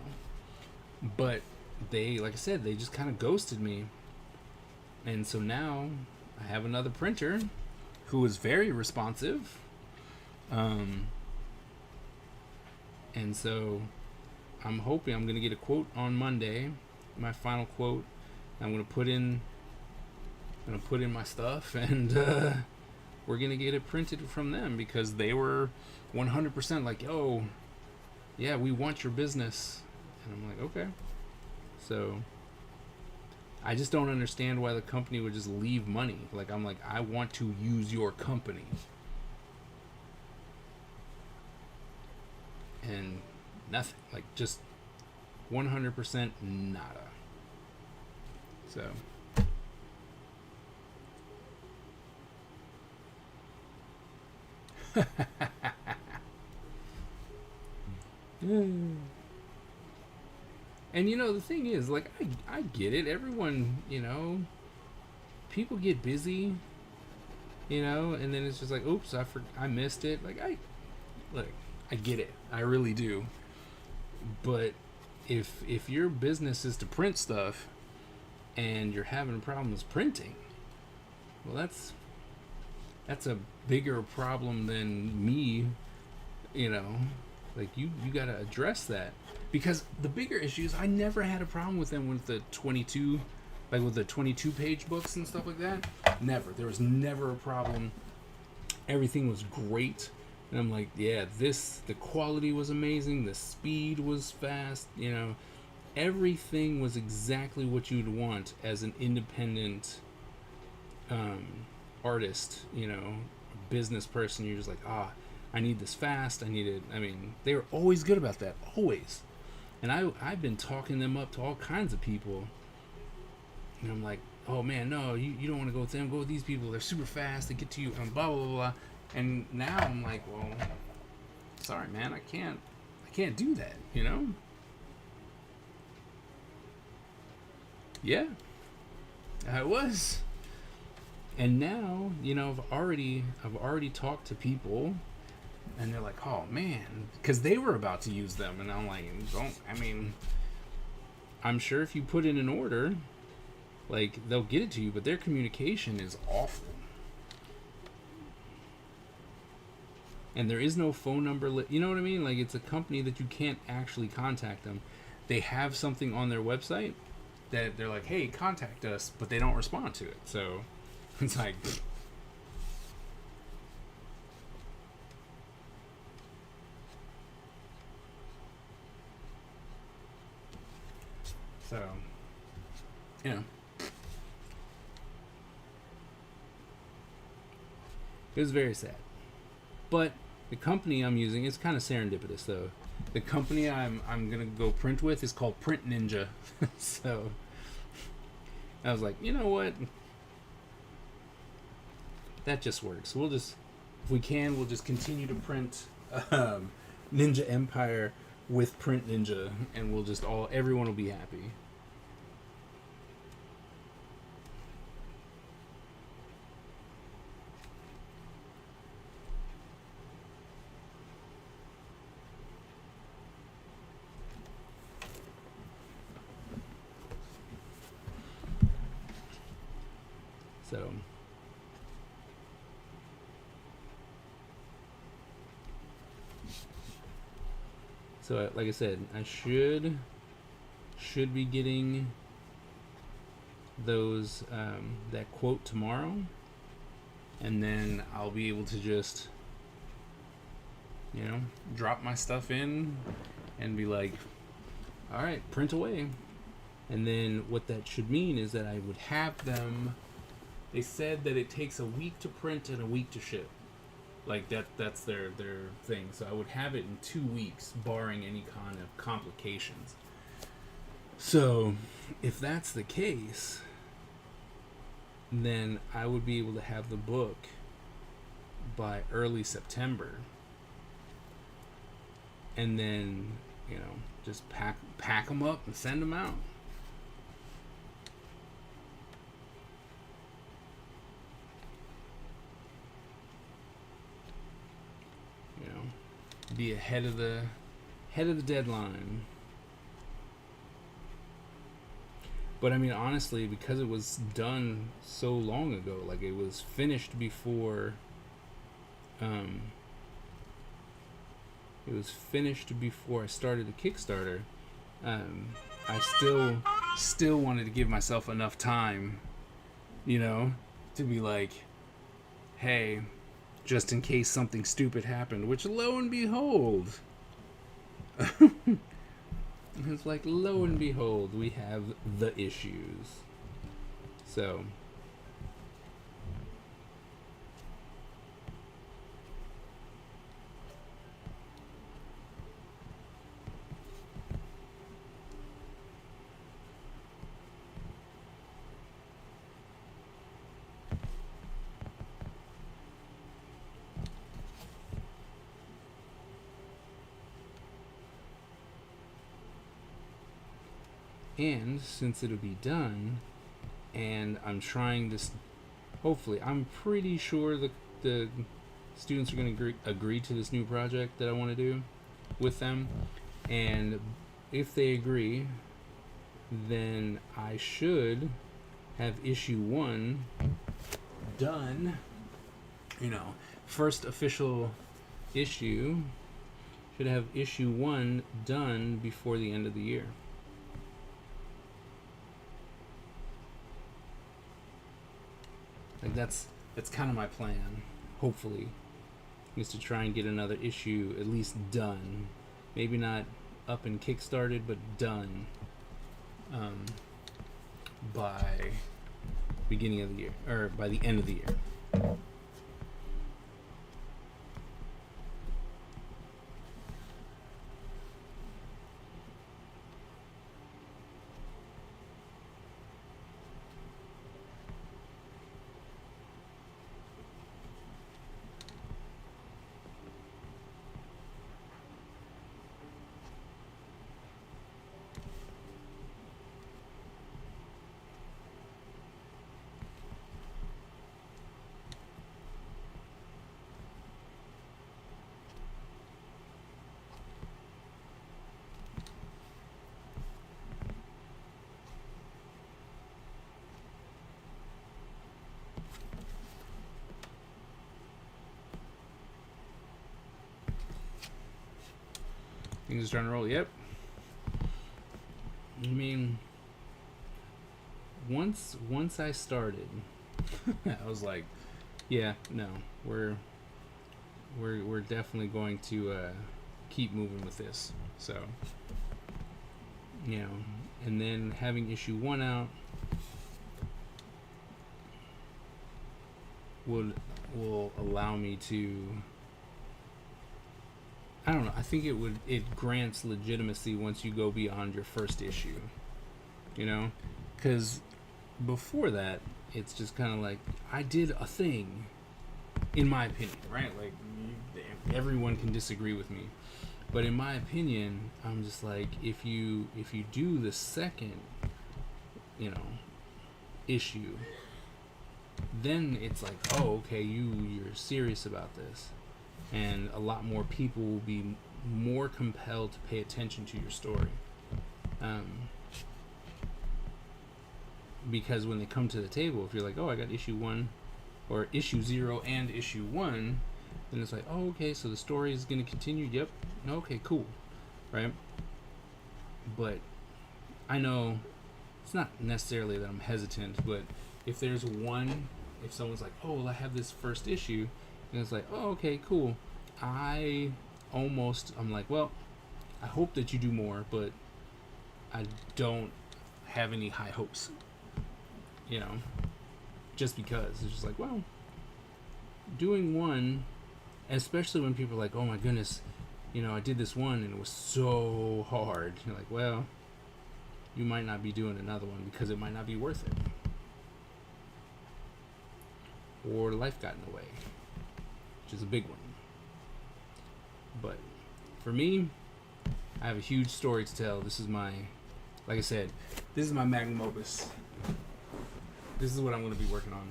but they, like I said, they just kind of ghosted me. And so now I have another printer who is very responsive. And so I'm hoping I'm going to get a quote on Monday, my final quote. I'm going to put in my stuff, and we're going to get it printed from them, because they were 100% like, oh, yeah, we want your business. And I'm like, okay. So I just don't understand why the company would just leave money. Like, I'm like, I want to use your company. And nothing. Like, just 100% nada. So. And you know, the thing is, like, I get it. Everyone, you know, people get busy, you know, and then it's just like, oops, I missed it. Like, I get it. I really do. But if your business is to print stuff and you're having problems printing, well, that's a bigger problem than me, you know. Like, you got to address that, because the bigger issue is I never had a problem with them with the 22, like with the 22 page books and stuff like that. Never. There was never a problem. Everything was great. And I'm like, yeah, the quality was amazing. The speed was fast. You know, everything was exactly what you'd want as an independent artist, you know, business person. You're just like, I need this fast. I need it. I mean, they were always good about that. Always. And I've been talking them up to all kinds of people. And I'm like, oh man, no, you don't want to go with them. Go with these people. They're super fast. They get to you, and blah, blah, blah, blah. And now I'm like, well, sorry, man. I can't do that, you know? Yeah. I was. And now, you know, I've already talked to people, and they're like, oh man, because they were about to use them, and I'm like, I'm sure if you put in an order, like, they'll get it to you, but their communication is awful. And there is no phone number, you know what I mean? Like, it's a company that you can't actually contact them. They have something on their website that they're like, hey, contact us, but they don't respond to it. So it's like, so, you know, it was very sad. But the company I'm using is kind of serendipitous, though. The company I'm gonna go print with is called Print Ninja. So I was like, you know what? That just works. We'll just, if we can, we'll just continue to print Ninja Empire with Print Ninja, and we'll just everyone will be happy. So like I said, I should be getting those that quote tomorrow, and then I'll be able to just, you know, drop my stuff in and be like, all right, print away. And then what that should mean is that I would have them. They said that it takes a week to print and a week to ship. Like that's their thing. So I would have it in 2 weeks, barring any kind of complications. So if that's the case, then I would be able to have the book by early September. And then, just pack them up and send them out. Be ahead of the deadline. But I mean, honestly, because it was done so long ago, like it was finished before I started the Kickstarter. I still wanted to give myself enough time, to be like, hey, just in case something stupid happened, which lo and behold, it's like, lo and behold, we have the issues. So, and since it'll be done, and I'm trying this, hopefully, I'm pretty sure the students are going to agree to this new project that I want to do with them. And if they agree, then I should have issue 1 done. First official issue, should have issue 1 done before the end of the year. Like that's kind of my plan, hopefully, is to try and get another issue at least done. Maybe not up and kickstarted, but done by beginning of the year, or by the end of the year. Things are starting to roll. Yep. I mean, once I started, I was like, yeah, no, we're definitely going to keep moving with this. So, and then having issue 1 out will allow me to, I don't know, I think it grants legitimacy once you go beyond your first issue, because before that, it's just kind of like, I did a thing, in my opinion, right? Like, everyone can disagree with me, but in my opinion, I'm just like, if you do the second, issue, then it's like, oh, okay, you're serious about this. And a lot more people will be more compelled to pay attention to your story. Because when they come to the table, if you're like, oh, I got issue 1, or issue 0 and issue 1, then it's like, oh, okay, so the story is going to continue. Yep. Okay, cool. Right? But I know it's not necessarily that I'm hesitant, but if there's if someone's like, oh, well, I have this first issue, and it's like, oh, okay, cool. I'm like, well, I hope that you do more, but I don't have any high hopes. You know, just because it's just like, well, doing one, especially when people are like, oh my goodness, you know, I did this one and it was so hard. You're like, well, you might not be doing another one because it might not be worth it. Or life got in the way, which is a big one. But for me, I have a huge story to tell. This is my, like I said, this is my magnum opus. This is what I'm going to be working on.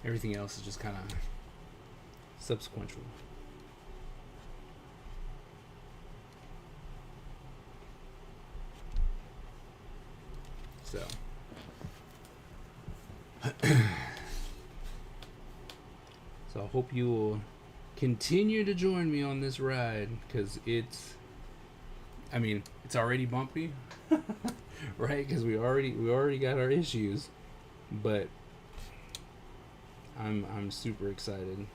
Everything else is just kind of subsequential. So, so I hope you will continue to join me on this ride, because it's already bumpy, right? Because we already got our issues, but I'm super excited.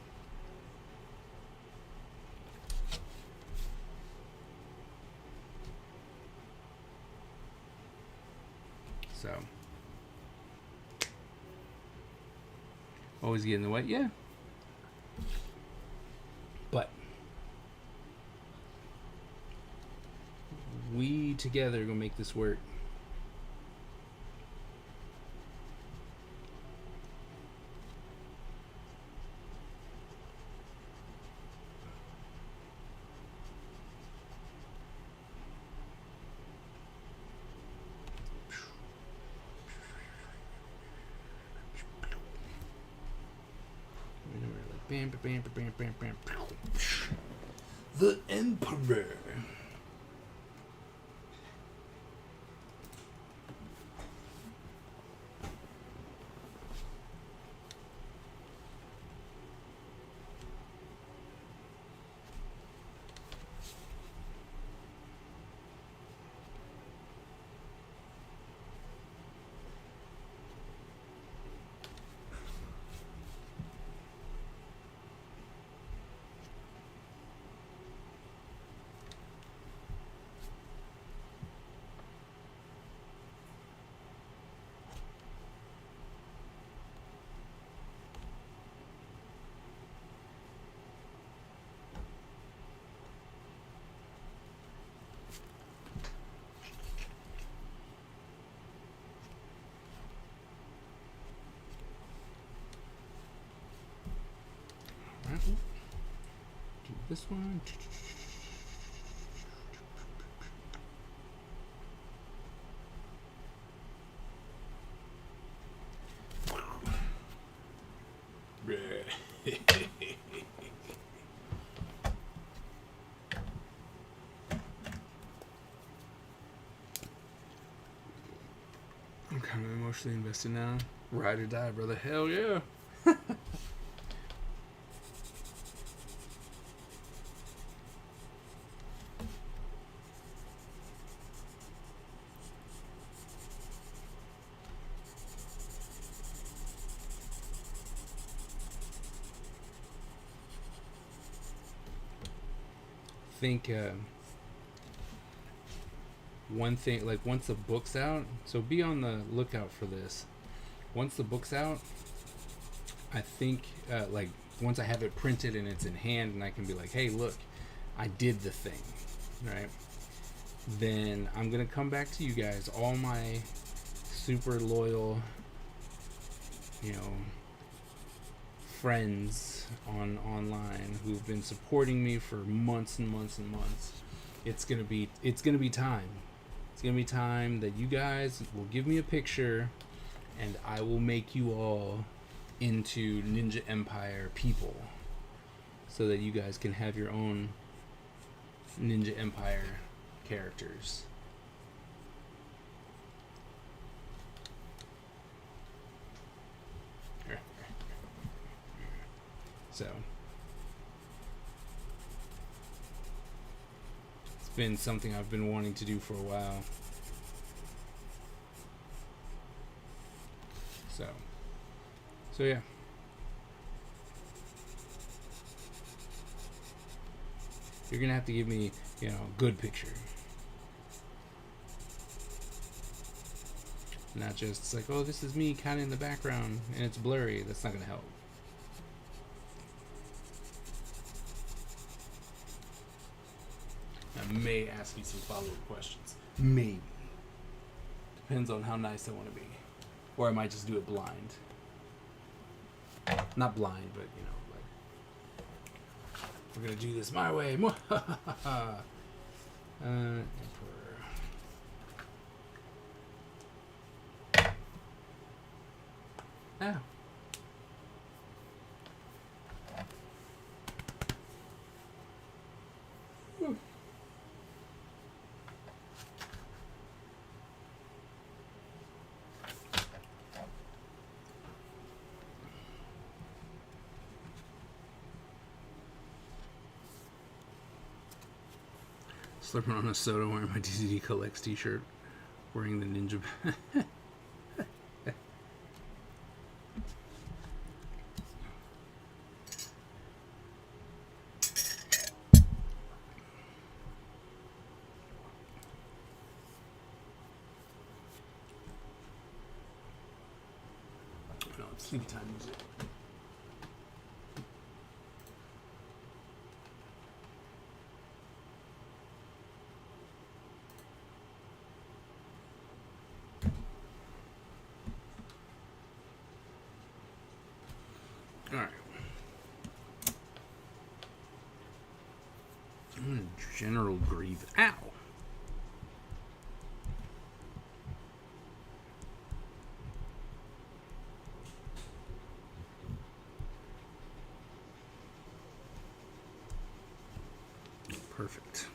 So, always get in the way, yeah. But we together are gonna make this work. Bam, bam, bam, bam, bam, bam. The Emperor. Right. Do this one. I'm kind of emotionally invested now. Ride or die, brother. Hell yeah. Think one thing, like once the book's out, so be on the lookout for this. Once the book's out, I think like once I have it printed and it's in hand and I can be like, hey, look, I did the thing, right? Then I'm gonna come back to you guys, all my super loyal, you know, friends online who've been supporting me for months and months and months. It's gonna be time. It's gonna be time that you guys will give me a picture, and I will make you all into Ninja Empire people, so that you guys can have your own Ninja Empire characters. So it's been something I've been wanting to do for a while. So yeah. You're gonna have to give me, a good picture. Not just it's like, oh, this is me kind of in the background and it's blurry. That's not gonna help. I may ask you some follow-up questions. Maybe. Depends on how nice I want to be. Or I might just do it blind. Not blind, but, like, we're going to do this my way. Emperor. Ow. Slurping on a soda, wearing my DCD Collects t-shirt, wearing the ninja. No, it's sleepy time music. Alright. General Grieve. Ow! Perfect.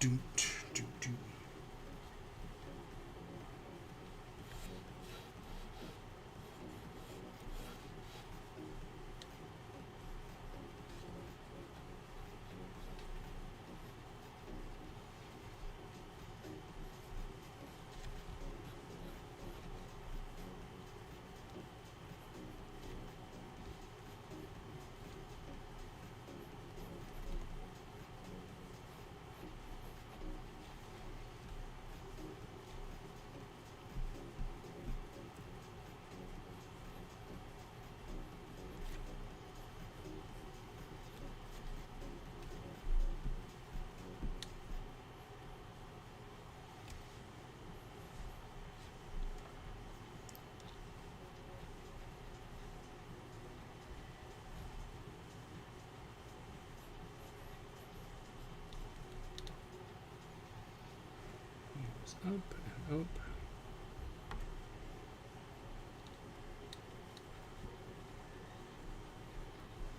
Doot, doot, doot. Up and up.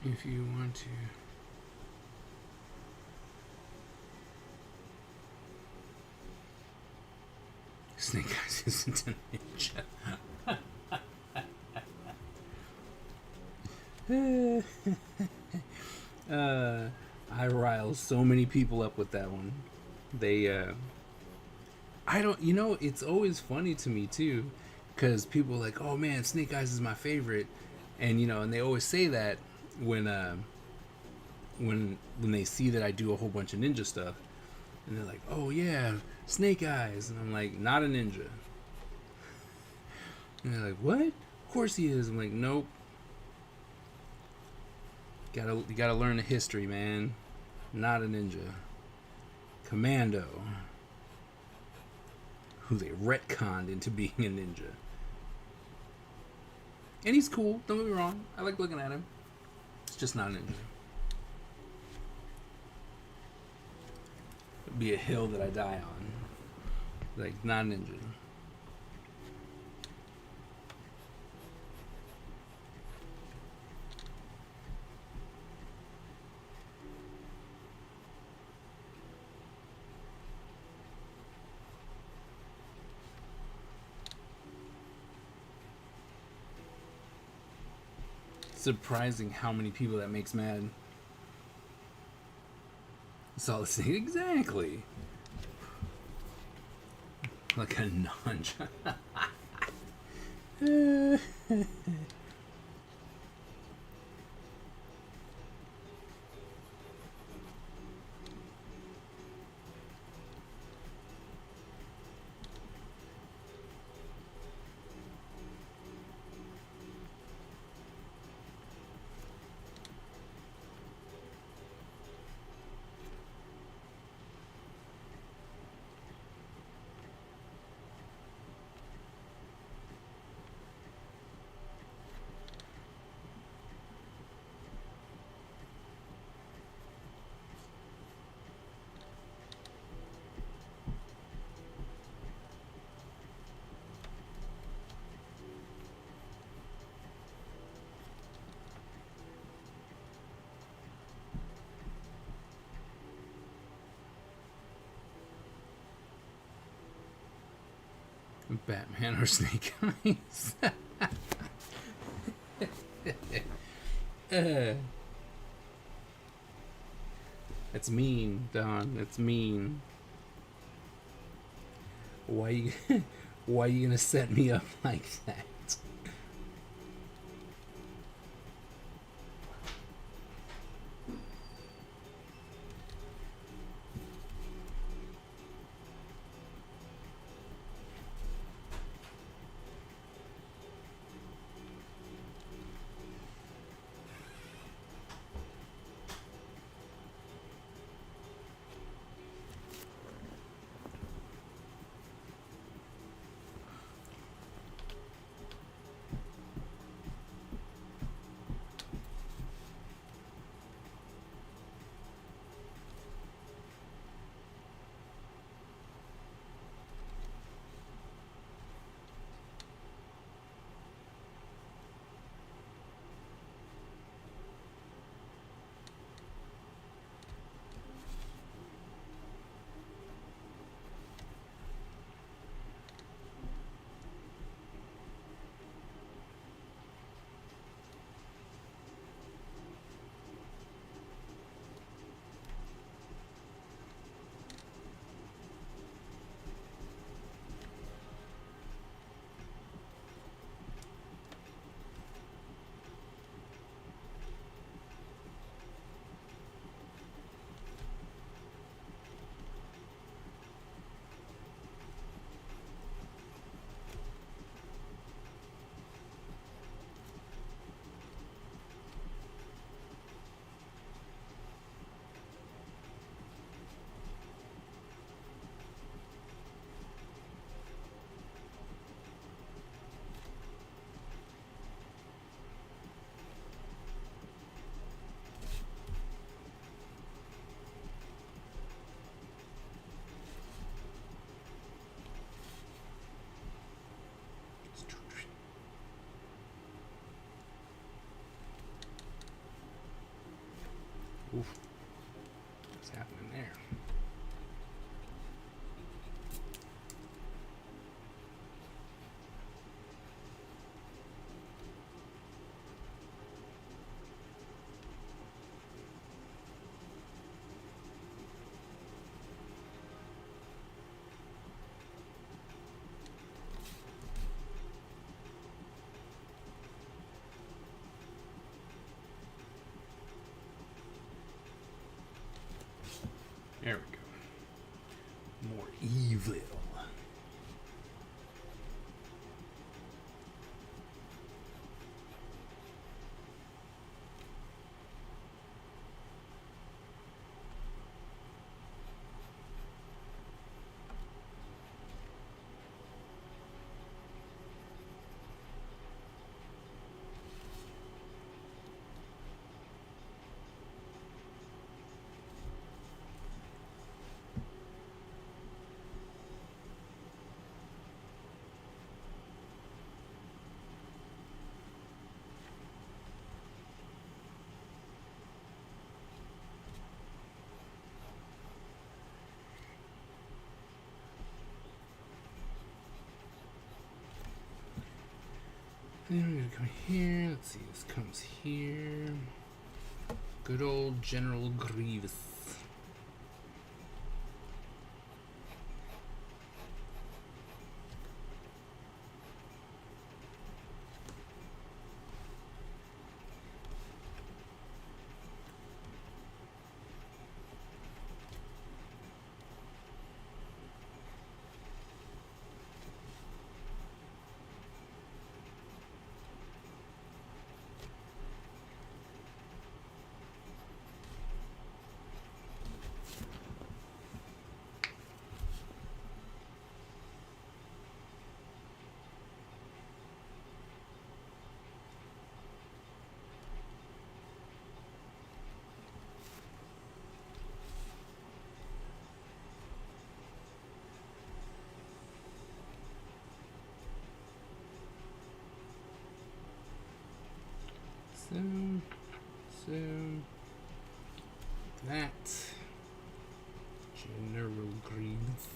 If you want to Snake Eyes isn't a ninja. I rile so many people up with that one. They I don't, it's always funny to me too, because people are like, oh man, Snake Eyes is my favorite, and and they always say that when they see that I do a whole bunch of ninja stuff, and they're like, oh yeah, Snake Eyes, and I'm like, not a ninja, and they're like, what? Of course he is. I'm like, nope. You gotta learn the history, man. Not a ninja. Commando. Who they retconned into being a ninja. And he's cool, don't get me wrong. I like looking at him. It's just not a ninja. It'd be a hill that I die on. Like, not a ninja. Surprising how many people that makes mad. Solid Snake, exactly. Like a nunch. Batman or Snake Eyes. That's mean, Don. That's mean. Why you why you gonna set me up like that? Oof. What's happening there? There we go. More evil. Then we're gonna come here. Let's see, this comes here. Good old General Grievous. So that General Grievous.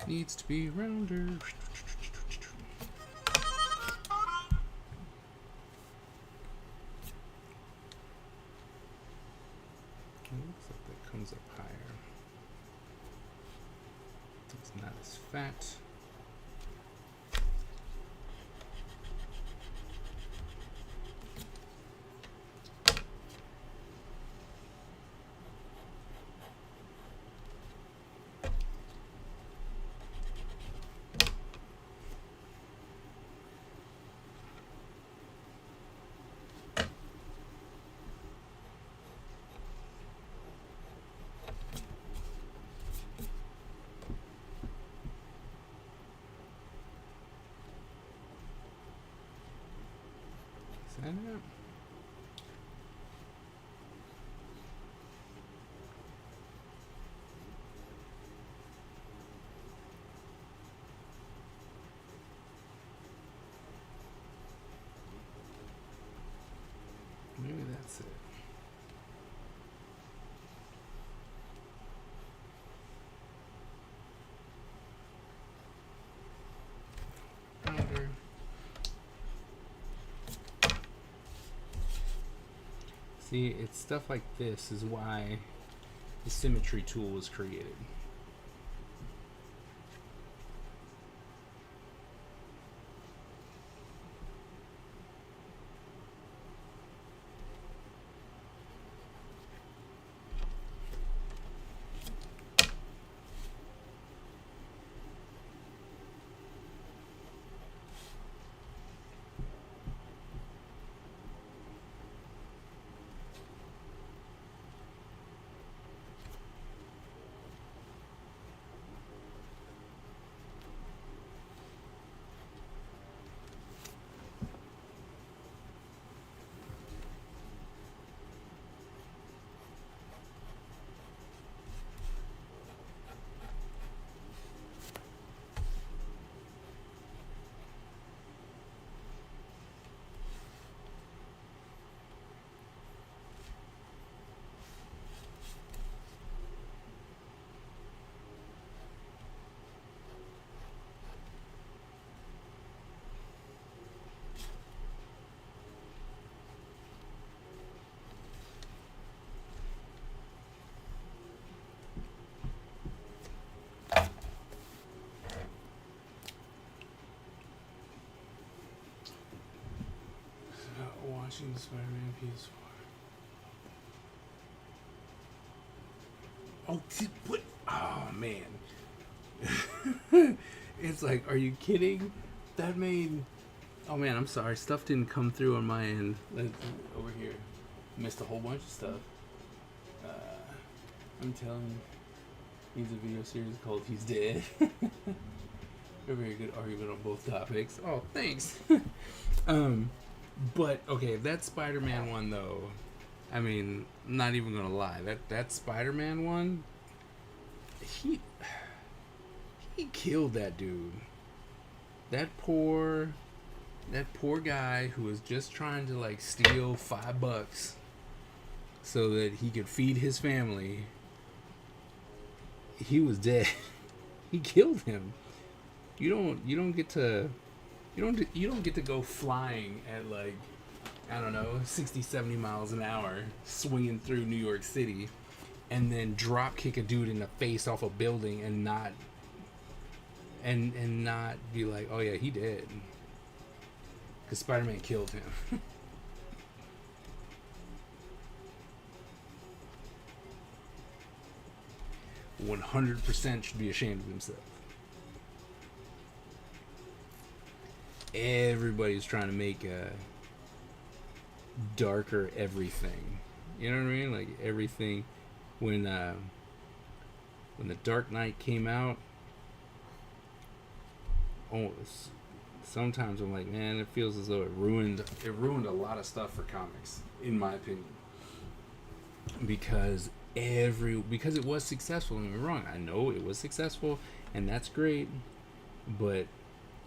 needs to be rounder. It looks like that comes up higher. It's not as fat. Is that it? Maybe that's it. Rounder. See, it's stuff like this is why the symmetry tool was created. Watching the Spider-Man PS4. Oh, what? Oh man. It's like, are you kidding? That made. Oh man, I'm sorry. Stuff didn't come through on my end. Over here, missed a whole bunch of stuff. I'm telling you, he's a video series called "He's Dead." A very good argument on both topics. Oh, thanks. But okay, that Spider-Man one though, I mean, I'm not even gonna lie. That Spider-Man one, he killed that dude. That poor guy who was just trying to like steal $5 so that he could feed his family. He was dead. He killed him. You don't get to go flying at like, I don't know, 60, 70 miles an hour swinging through New York City and then drop kick a dude in the face off a building and not be like, oh yeah, he did. Because Spider-Man killed him. 100% should be ashamed of himself. Everybody's trying to make a darker everything. You know what I mean? Like everything when The Dark Knight came out. Oh, sometimes I'm like, man, it feels as though it ruined a lot of stuff for comics, in my opinion. Because it was successful. Don't get me wrong, I know it was successful, and that's great, but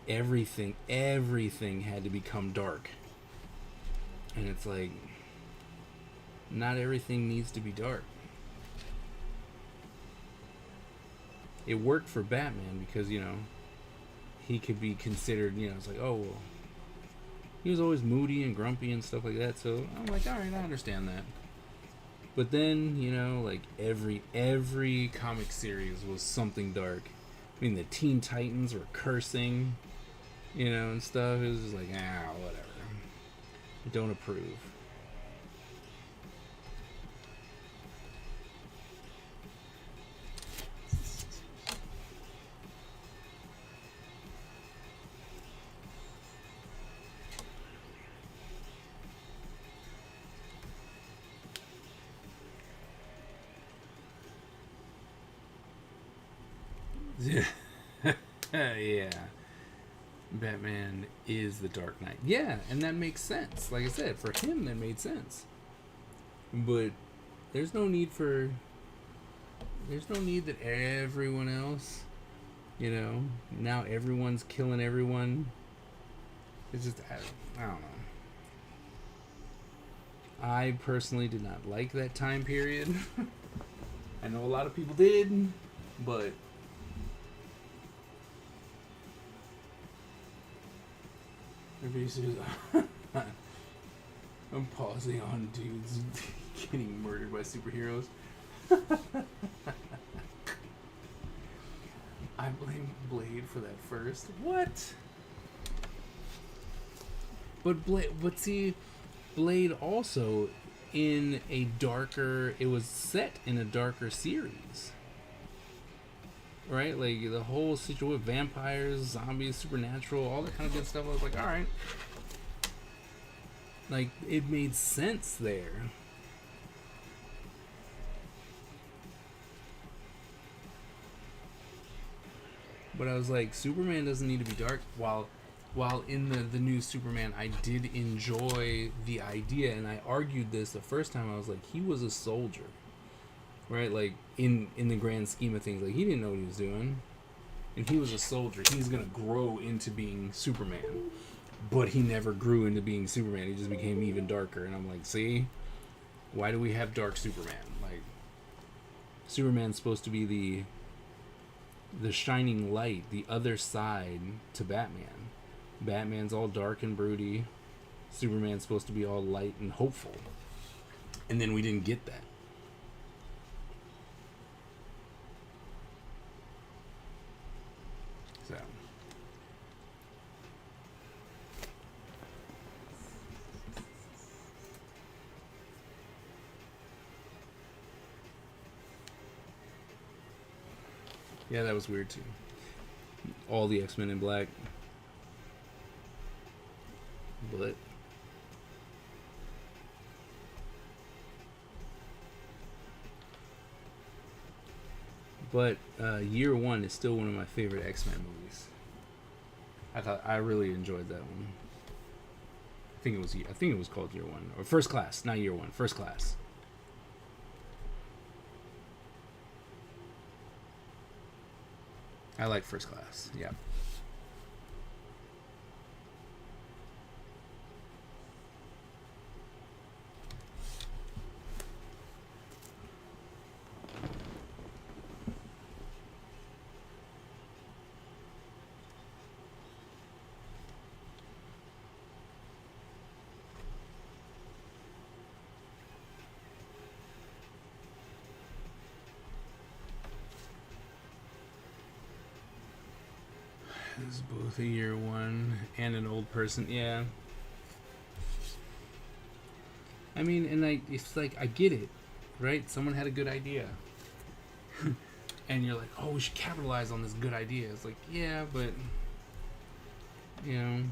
everything had to become dark, and it's like, not everything needs to be dark. it worked for Batman because, you know, he could be considered, you know, it's like, oh, well, he was always moody and grumpy and stuff like that. So I'm like, all right, I understand that. But then, you know, like every comic series was something dark. I mean, the Teen Titans were cursing, you know, and stuff. It was just like, whatever. I don't approve. Yeah. Batman is the Dark Knight. Yeah, and that makes sense. Like I said, for him, that made sense. But there's no need that everyone else, you know, now everyone's killing everyone. It's just, I don't know. I personally did not like that time period. I know a lot of people did, but I'm pausing on dudes getting murdered by superheroes. I blame Blade for that first. What? But see, Blade also it was set in a darker series. Right? Like the whole situation with vampires, zombies, supernatural, all that kind of good stuff. I was like, alright. Like, it made sense there. But I was like, Superman doesn't need to be dark. While in the new Superman, I did enjoy the idea, and I argued this the first time. I was like, he was a soldier. Right? Like, in the grand scheme of things, like, he didn't know what he was doing. And he was a soldier. He's going to grow into being Superman. But he never grew into being Superman. He just became even darker. And I'm like, see? Why do we have dark Superman? Like, Superman's supposed to be the shining light, the other side to Batman. Batman's all dark and broody. Superman's supposed to be all light and hopeful. And then we didn't get that. So. Yeah, that was weird too. All the X-Men in black. But Year One is still one of my favorite X-Men movies. I really enjoyed that one. I think it was called Year One, or First Class, not Year One, First Class. I like First Class. Yeah. This is both a Year One and an old person. Yeah. I mean, and it's like, I get it, right? Someone had a good idea. And you're like, oh, we should capitalize on this good idea. It's like, yeah, but, you know,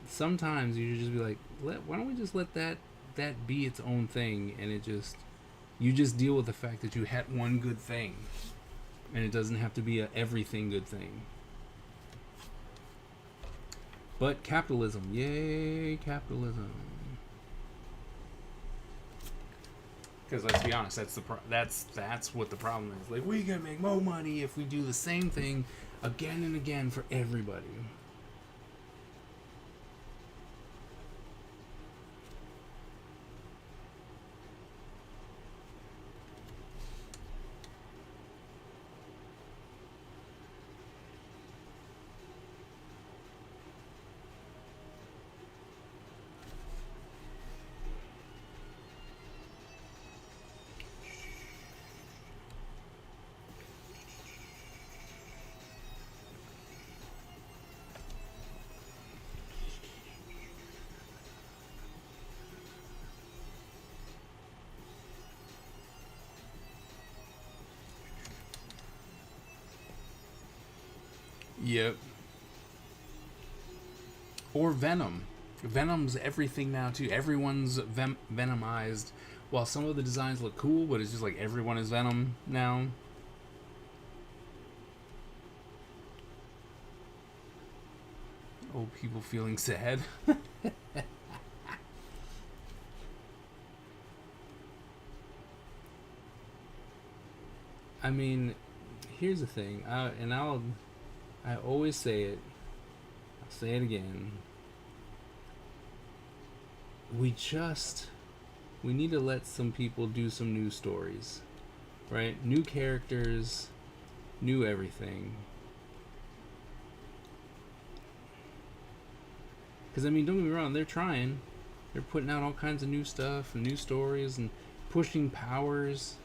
sometimes you should just be like, why don't we just let that be its own thing, and you just deal with the fact that you had one good thing, and it doesn't have to be a everything good thing. But capitalism, yay, capitalism. Because let's be honest, that's what the problem is. Like, we can make more money if we do the same thing again and again for everybody. Yep. Or Venom. Venom's everything now too. Everyone's Venomized. While some of the designs look cool, but it's just like everyone is Venom now. Old people feeling sad. I mean, here's the thing. I always say it. I'll say it again. We need to let some people do some new stories, right? New characters, new everything. Because, I mean, don't get me wrong, they're trying. They're putting out all kinds of new stuff and new stories and pushing powers.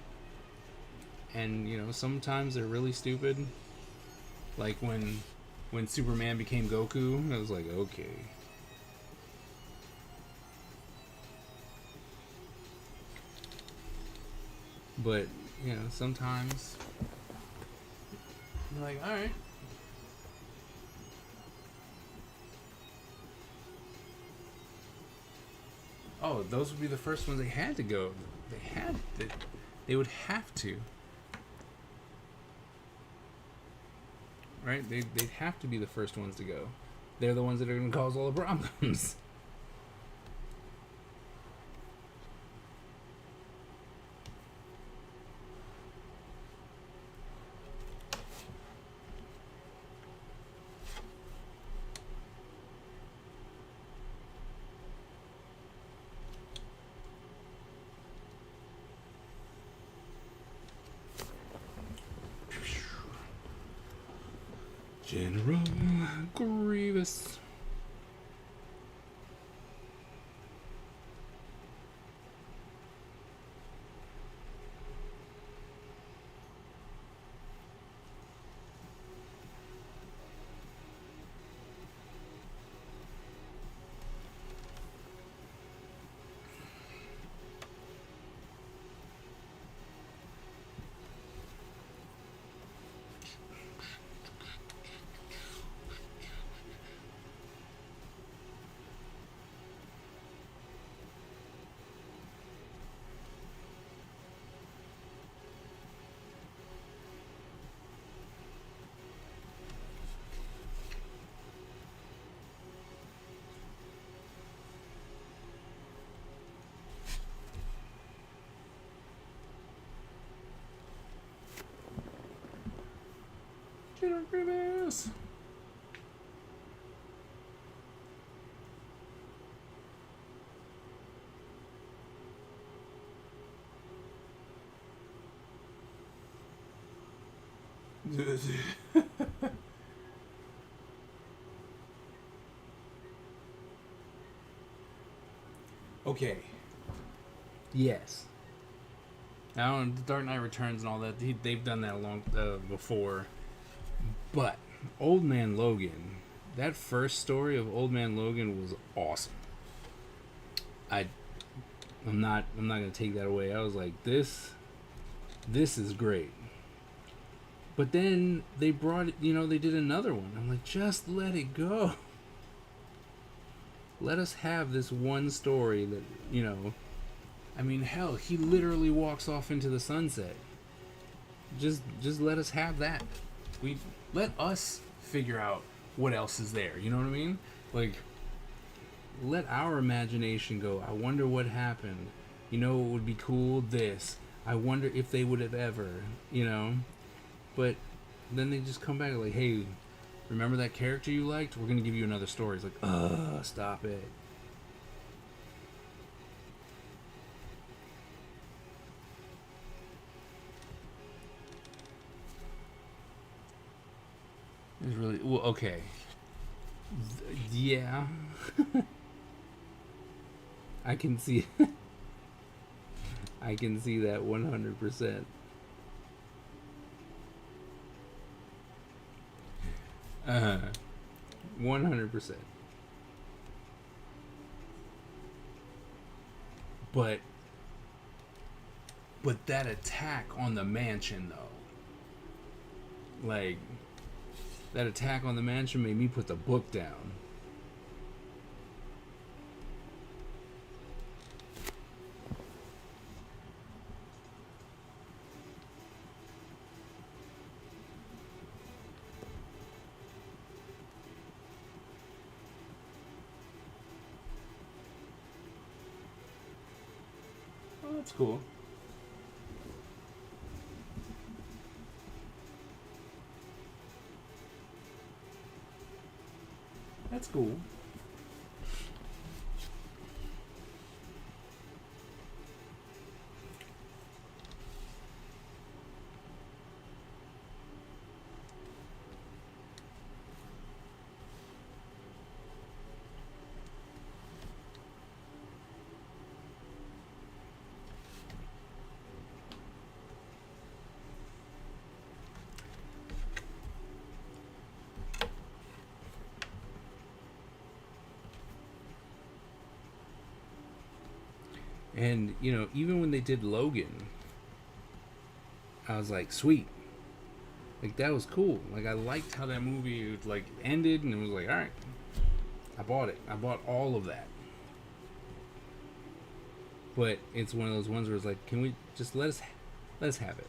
And, you know, sometimes they're really stupid. Like when Superman became Goku, I was like, okay. But, you know, sometimes you're like, alright. Oh, those would be the first ones they had to go. They would have to. Right? They'd have to be the first ones to go. They're the ones that are going to cause all the problems. General Grievous. General Grievous. Okay. Yes. Now, The Dark Knight Returns and all that, they've done that long before. But Old Man Logan, that first story of Old Man Logan was awesome. I'm not gonna take that away. I was like, this is great. But then they brought it, they did another one. I'm like, just let it go. Let us have this one story that, I mean, hell, he literally walks off into the sunset. Just let us have that. Let us figure out what else is there. You know what I mean? Like, let our imagination go. I wonder what happened. It would be cool, this. I wonder if they would have ever, But then they just come back like, hey, remember that character you liked? We're going to give you another story. It's like, stop it. It's really, well, okay. Yeah. I can see I can see that 100%. 100%. But that attack on the mansion though. Like, That attack on the mansion made me put the book down. Oh, that's cool. That's cool. And, you know, even when they did Logan, I was like, sweet. Like, that was cool. Like, I liked how that movie, like, ended, and it was like, all right. I bought it. I bought all of that. But it's one of those ones where it's like, can we just let us have it?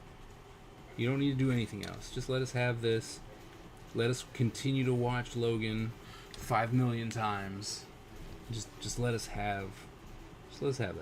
You don't need to do anything else. Just let us have this. Let us continue to watch Logan 5 million times. Just let us have that.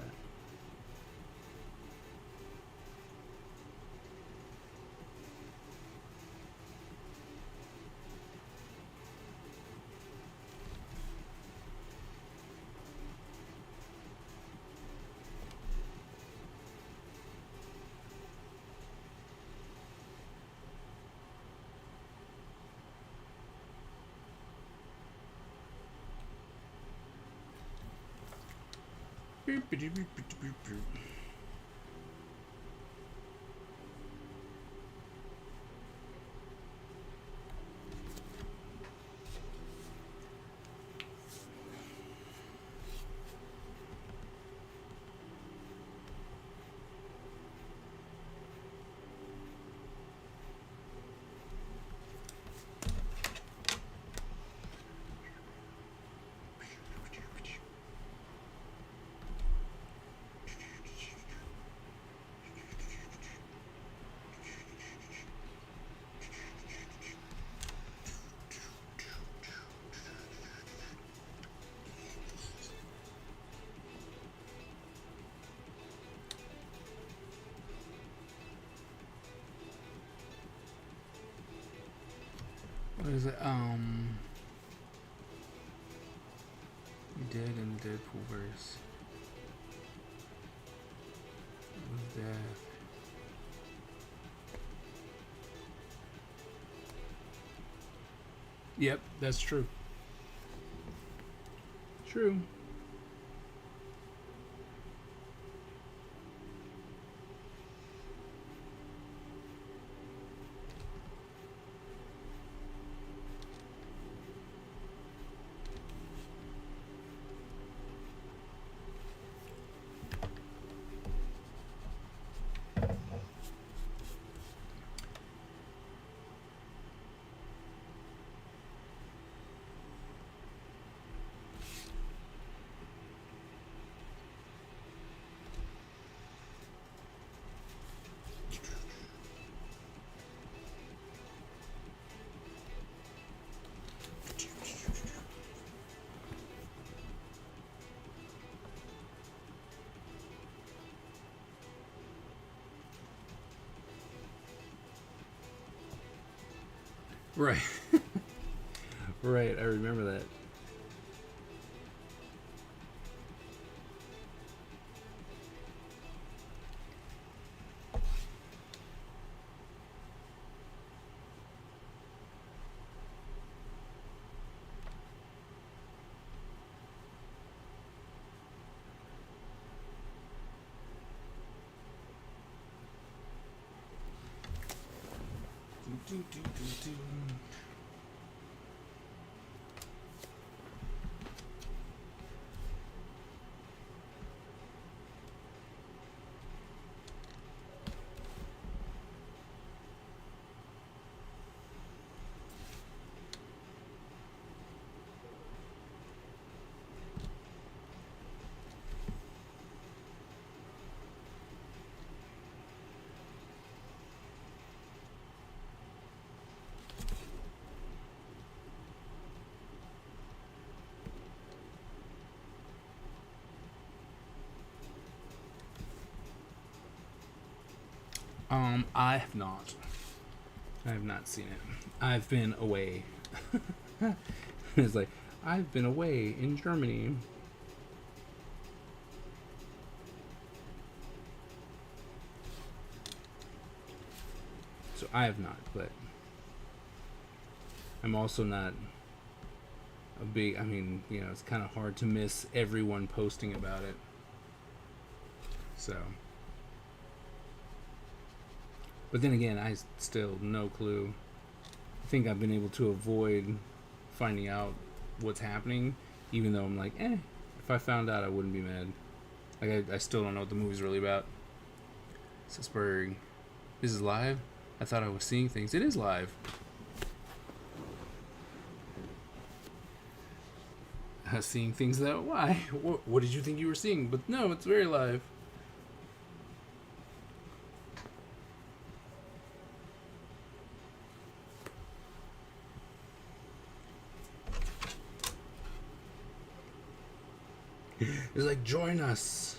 What is it? Dead in the Deadpool verse. Who's death? Yep, that's true. True. Right. Right, I remember that. I have not. I have not seen it. I've been away. It's like, I've been away in Germany. So I have not, but I'm also not a big, I mean, you know, it's kind of hard to miss everyone posting about it. So. But then again, I still no clue. I think I've been able to avoid finding out what's happening, even though I'm like, if I found out, I wouldn't be mad. Like, I still don't know what the movie's really about. Sussberg. This is live? I thought I was seeing things. It is live. I was seeing things that, why? What did you think you were seeing? But no, it's very live. It's like, join us.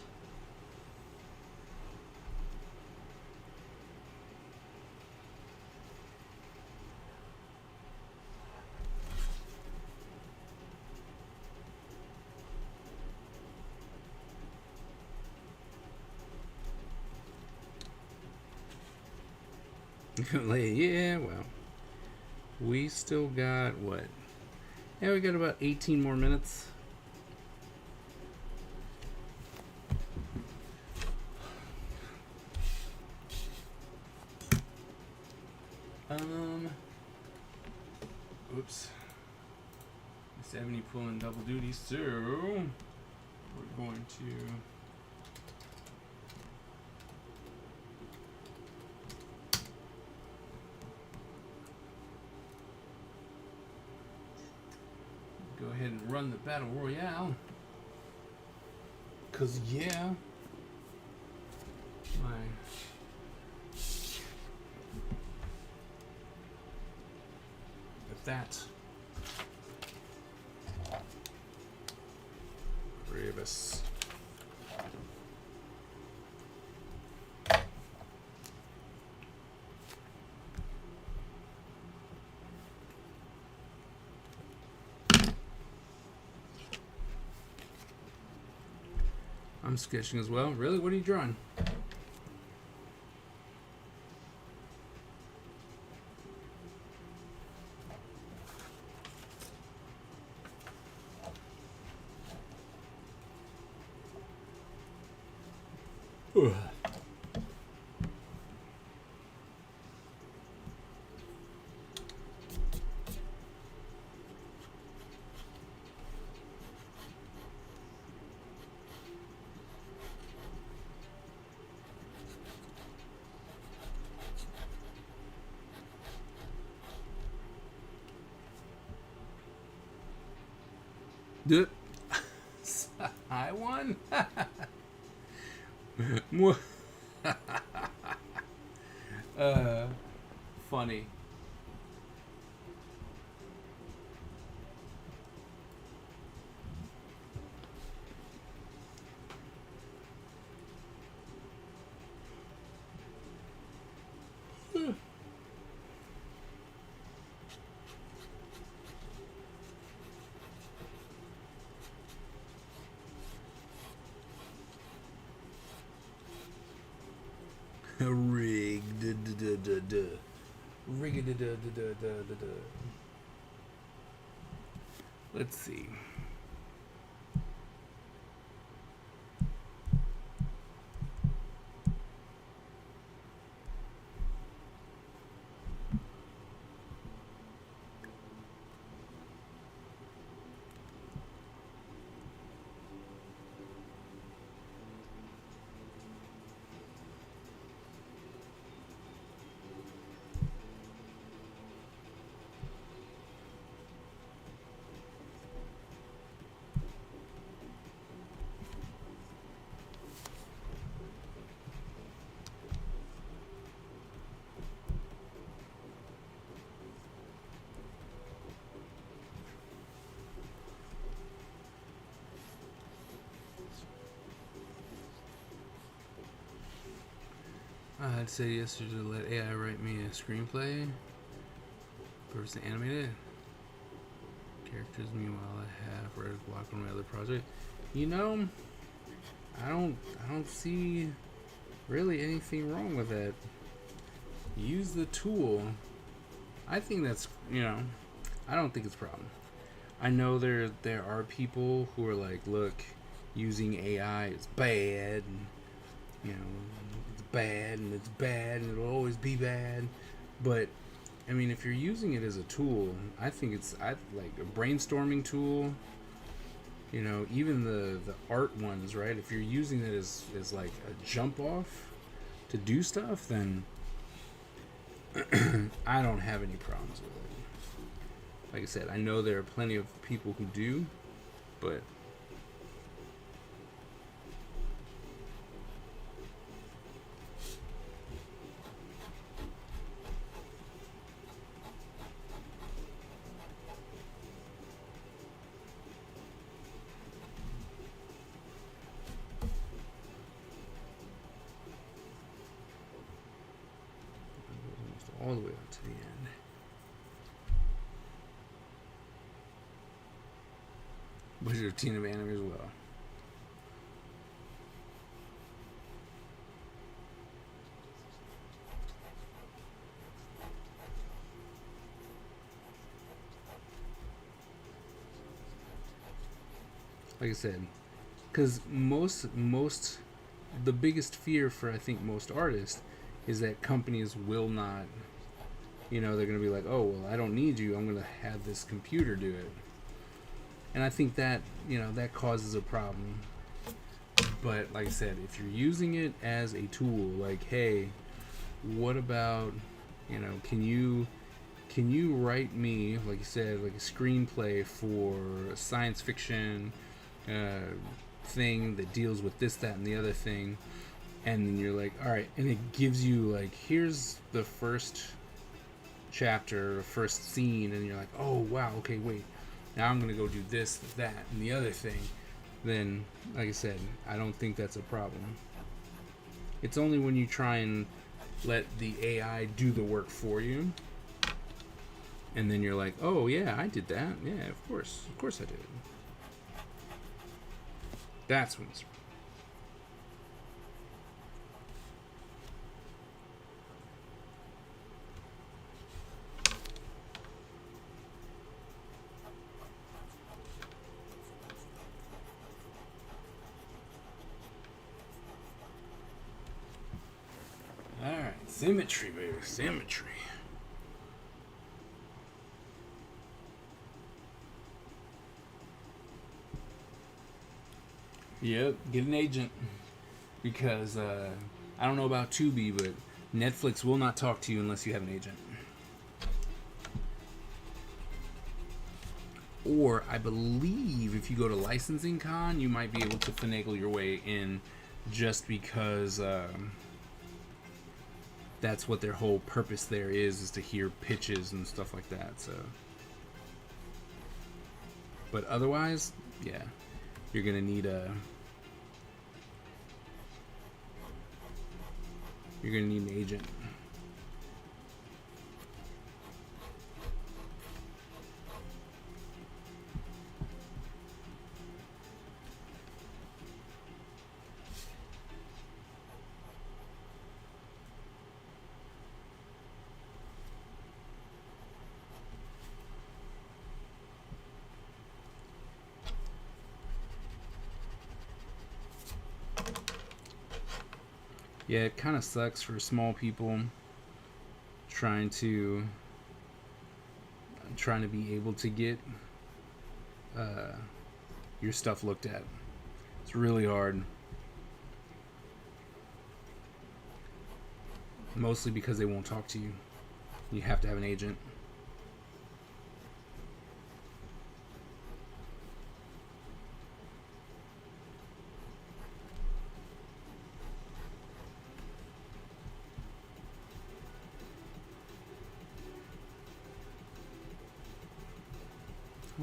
Like, yeah, well, we still got what? Yeah, we got about 18 more minutes. Oops. Miss Ebony pulling double duty, so we're going to go ahead and run the battle royale. 'Cause yeah, that Grievous. I'm sketching as well. Really? What are you drawing? Ugh. Duh. I won. Funny. Rigged. Rigged. Let's see. I'd say yesterday to let AI write me a screenplay versus animate it. Characters, meanwhile, I have writer's block on my other project. You know, I don't see really anything wrong with that. Use the tool. I think that's, I don't think it's a problem. I know there are people who are like, look, using AI is bad, and it's bad and it's bad and it'll always be bad. But I mean, if you're using it as a tool, I think it's like a brainstorming tool. Even the art ones, right? If you're using it as like a jump off to do stuff, then I don't have any problems with it. Like I said, I know there are plenty of people who do, but all the way up to the end. But your teen of anime as well. Like I said, because the biggest fear for I think most artists is that companies will not, they're going to be like, oh, well, I don't need you. I'm going to have this computer do it. And I think that, that causes a problem. But like I said, if you're using it as a tool, like, hey, what about, can you write me, like you said, like a screenplay for a science fiction thing that deals with this, that, and the other thing? And then you're like, all right, and it gives you like, here's the first chapter, first scene, and you're like, oh wow, okay, wait, now I'm gonna go do this, that, and the other thing. Then, like I said, I don't think that's a problem. It's only when you try and let the AI do the work for you, and then you're like, oh yeah, I did that, yeah, of course I did. That's when it's alright, symmetry, baby, symmetry. Yep, get an agent. Because, I don't know about Tubi, but Netflix will not talk to you unless you have an agent. Or, I believe if you go to Licensing Con, you might be able to finagle your way in just because that's what their whole purpose there is to hear pitches and stuff like that. So, but otherwise, yeah, you're gonna need an agent. Yeah, it kind of sucks for small people trying to be able to get your stuff looked at. It's really hard. Mostly because they won't talk to you. You have to have an agent.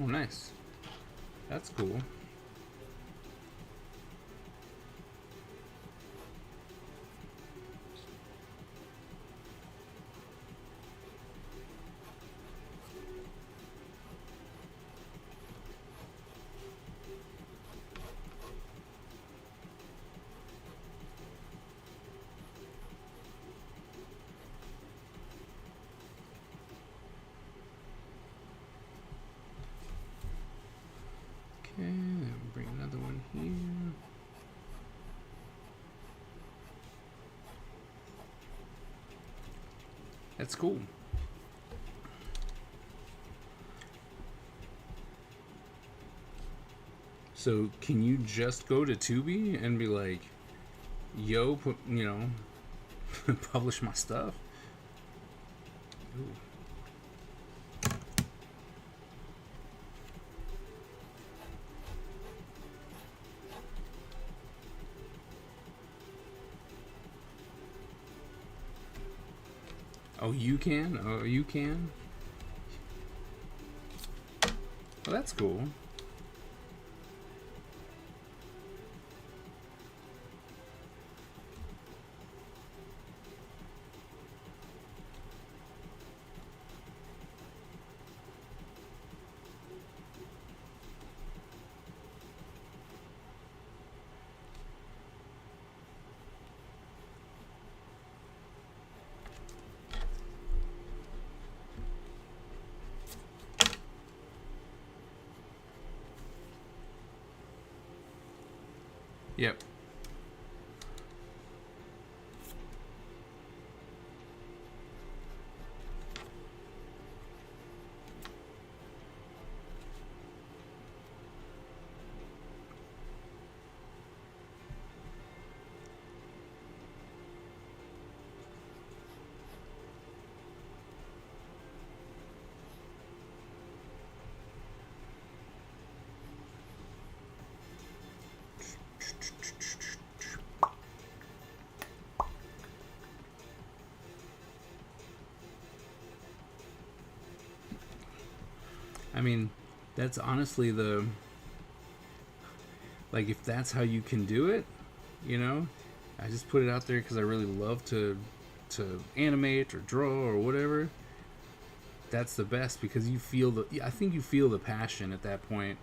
Oh, nice. That's cool. That's cool. So can you just go to Tubi and be like, yo, put, publish my stuff? Ooh. Oh, you can? Oh, you can? Well, that's cool. Yep. I mean, that's honestly if that's how you can do it, I just put it out there because I really love to animate or draw or whatever. That's the best because I think you feel the passion at that point.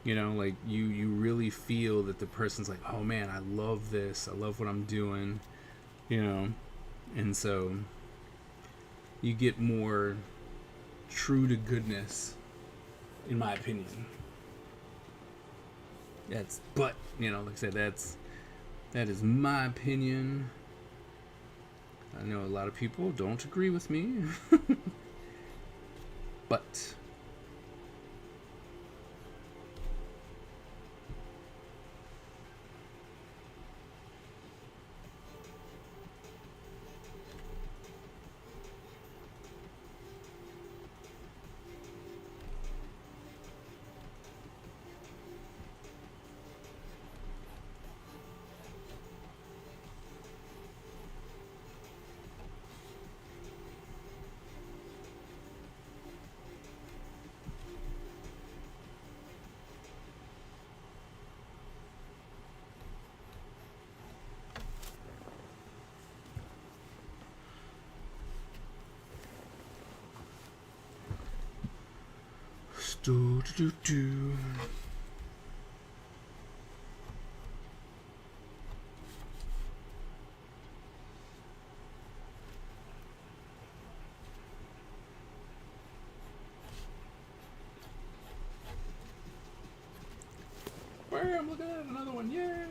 Like you really feel that the person's like, oh man, I love this. I love what I'm doing, and so you get more true to goodness, in my opinion. Like I said, that is my opinion. I know a lot of people don't agree with me, but do. Bam, look at that, another one, yay!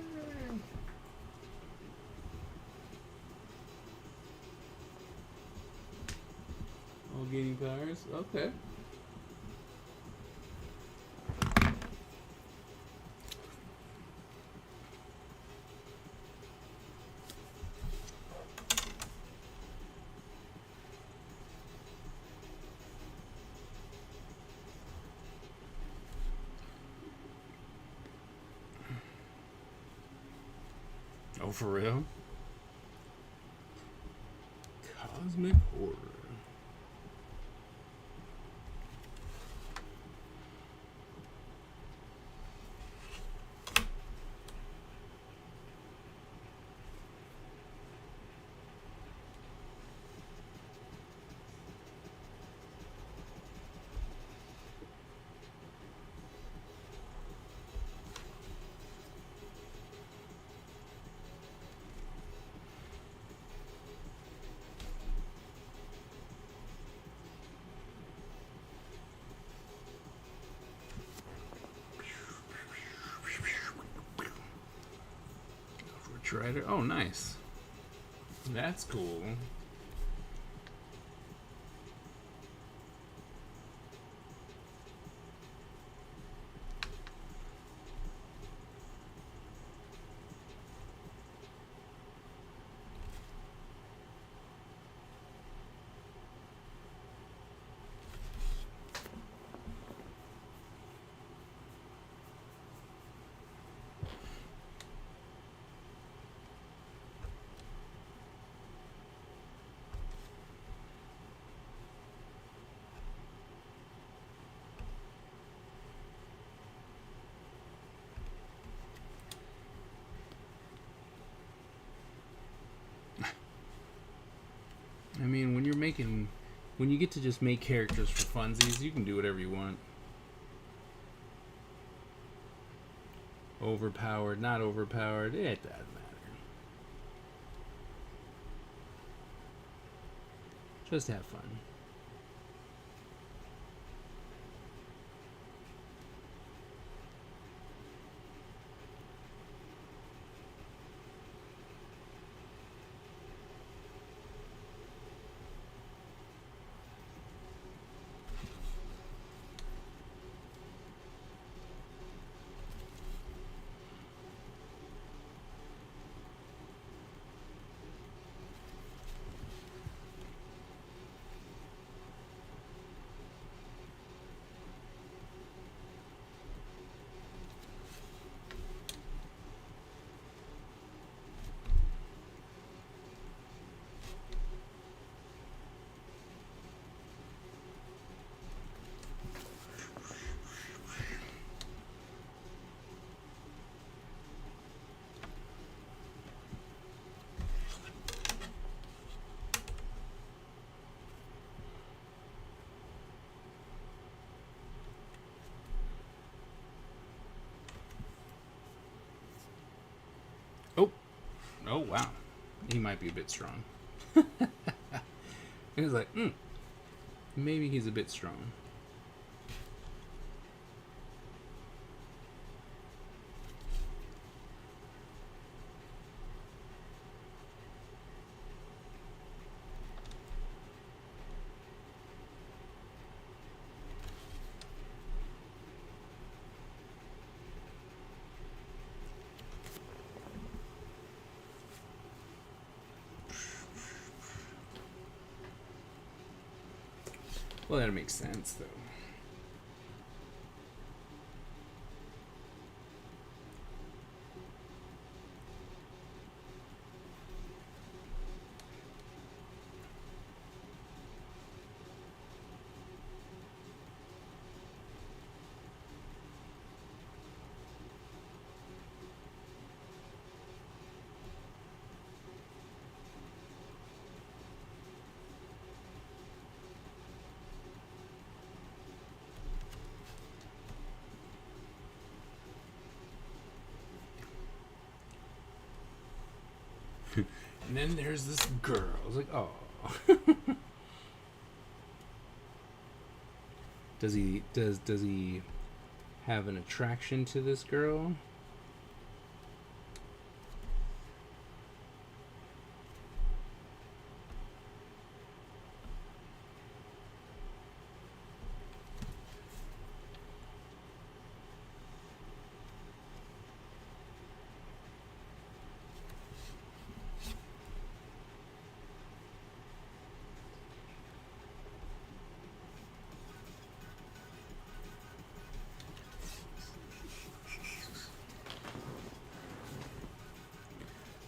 All gaining powers, okay. Oh, for real? Cosmic Horror. Rider. Oh, nice. That's cool. making, when you get to just make characters for funsies, you can do whatever you want. Overpowered, not overpowered, it doesn't matter. Just have fun. Oh, wow. He might be a bit strong. He was like, maybe he's a bit strong. Well, that makes sense, though. And then there's this girl. I was like, oh. Does he have an attraction to this girl?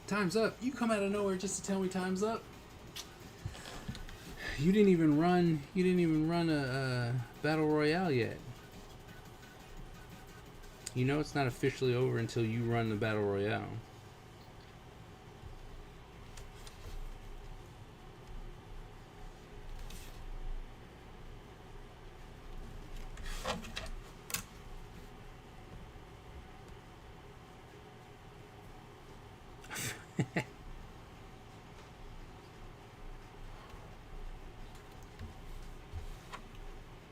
Time's up. You come out of nowhere just to tell me time's up. You didn't even run a battle royale yet. You know it's not officially over until you run the battle royale.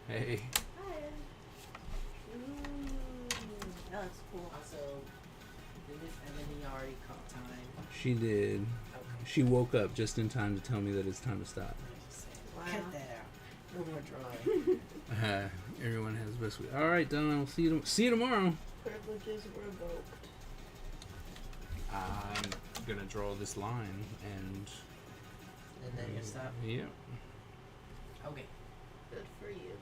Hey. Hi. Ooh, that's cool. Also, did Miss Emily already call time? She did. Okay. She woke up just in time to tell me that it's time to stop. I'm just saying. Wow. Cut that out. No more drawing. Everyone has best week. All right, Don. I'll see you tomorrow. Privileges revoked. I'm gonna draw this line and. And then you stop. Yeah. Okay. Good for you.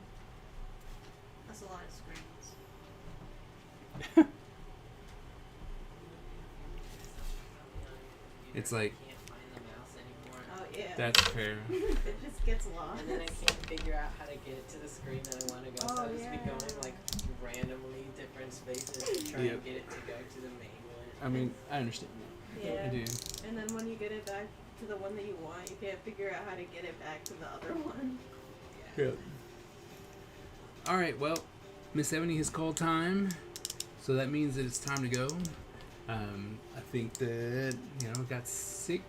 That's a lot of screens. It's like- I can't find the mouse anymore. Oh yeah. That's fair. It just gets lost. And then I can't figure out how to get it to the screen that I want to go. So Oh, I just be yeah. going like randomly different spaces to try Yep. and get it to go to the main one. I mean, I understand that. Yeah. I do. And then when you get it back to the one that you want, you can't figure out how to get it back to the other one. Yeah. All right. Well, Miss Ebony has called time, so that means that it's time to go. I think that we got 6.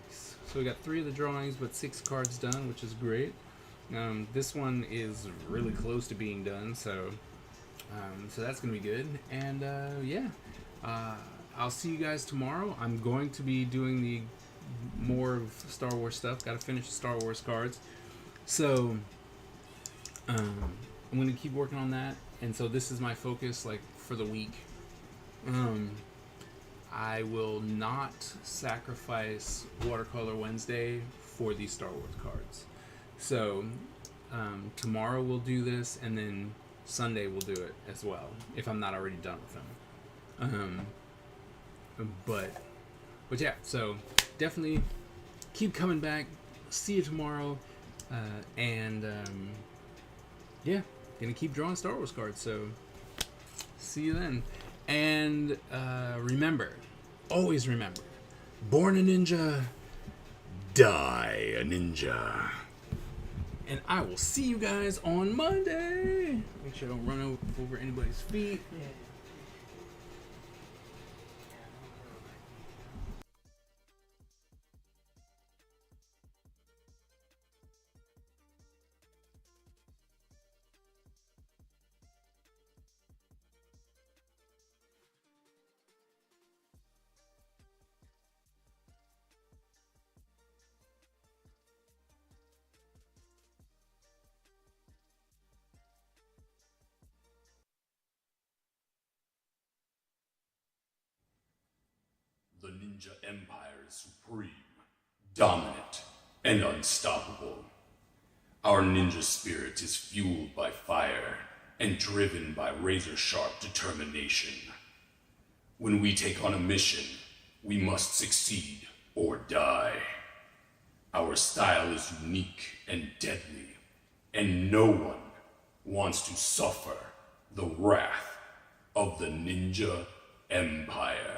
So we got 3 of the drawings, but 6 cards done, which is great. This one is really close to being done, so that's gonna be good. And yeah, I'll see you guys tomorrow. I'm going to be doing the more of Star Wars stuff. Got to finish the Star Wars cards, so I'm gonna keep working on that. And so this is my focus, like, for the week. I will not sacrifice Watercolor Wednesday for these Star Wars cards. So tomorrow we'll do this, and then Sunday we'll do it as well, if I'm not already done with them. But yeah, so definitely keep coming back. See you tomorrow. And yeah, gonna keep drawing Star Wars cards. So see you then. And remember, always remember, born a ninja, die a ninja. And I will see you guys on Monday. Make sure I don't run over anybody's feet. The Ninja Empire is supreme, dominant, and unstoppable. Our ninja spirit is fueled by fire and driven by razor-sharp determination. When we take on a mission, we must succeed or die. Our style is unique and deadly, and no one wants to suffer the wrath of the Ninja Empire.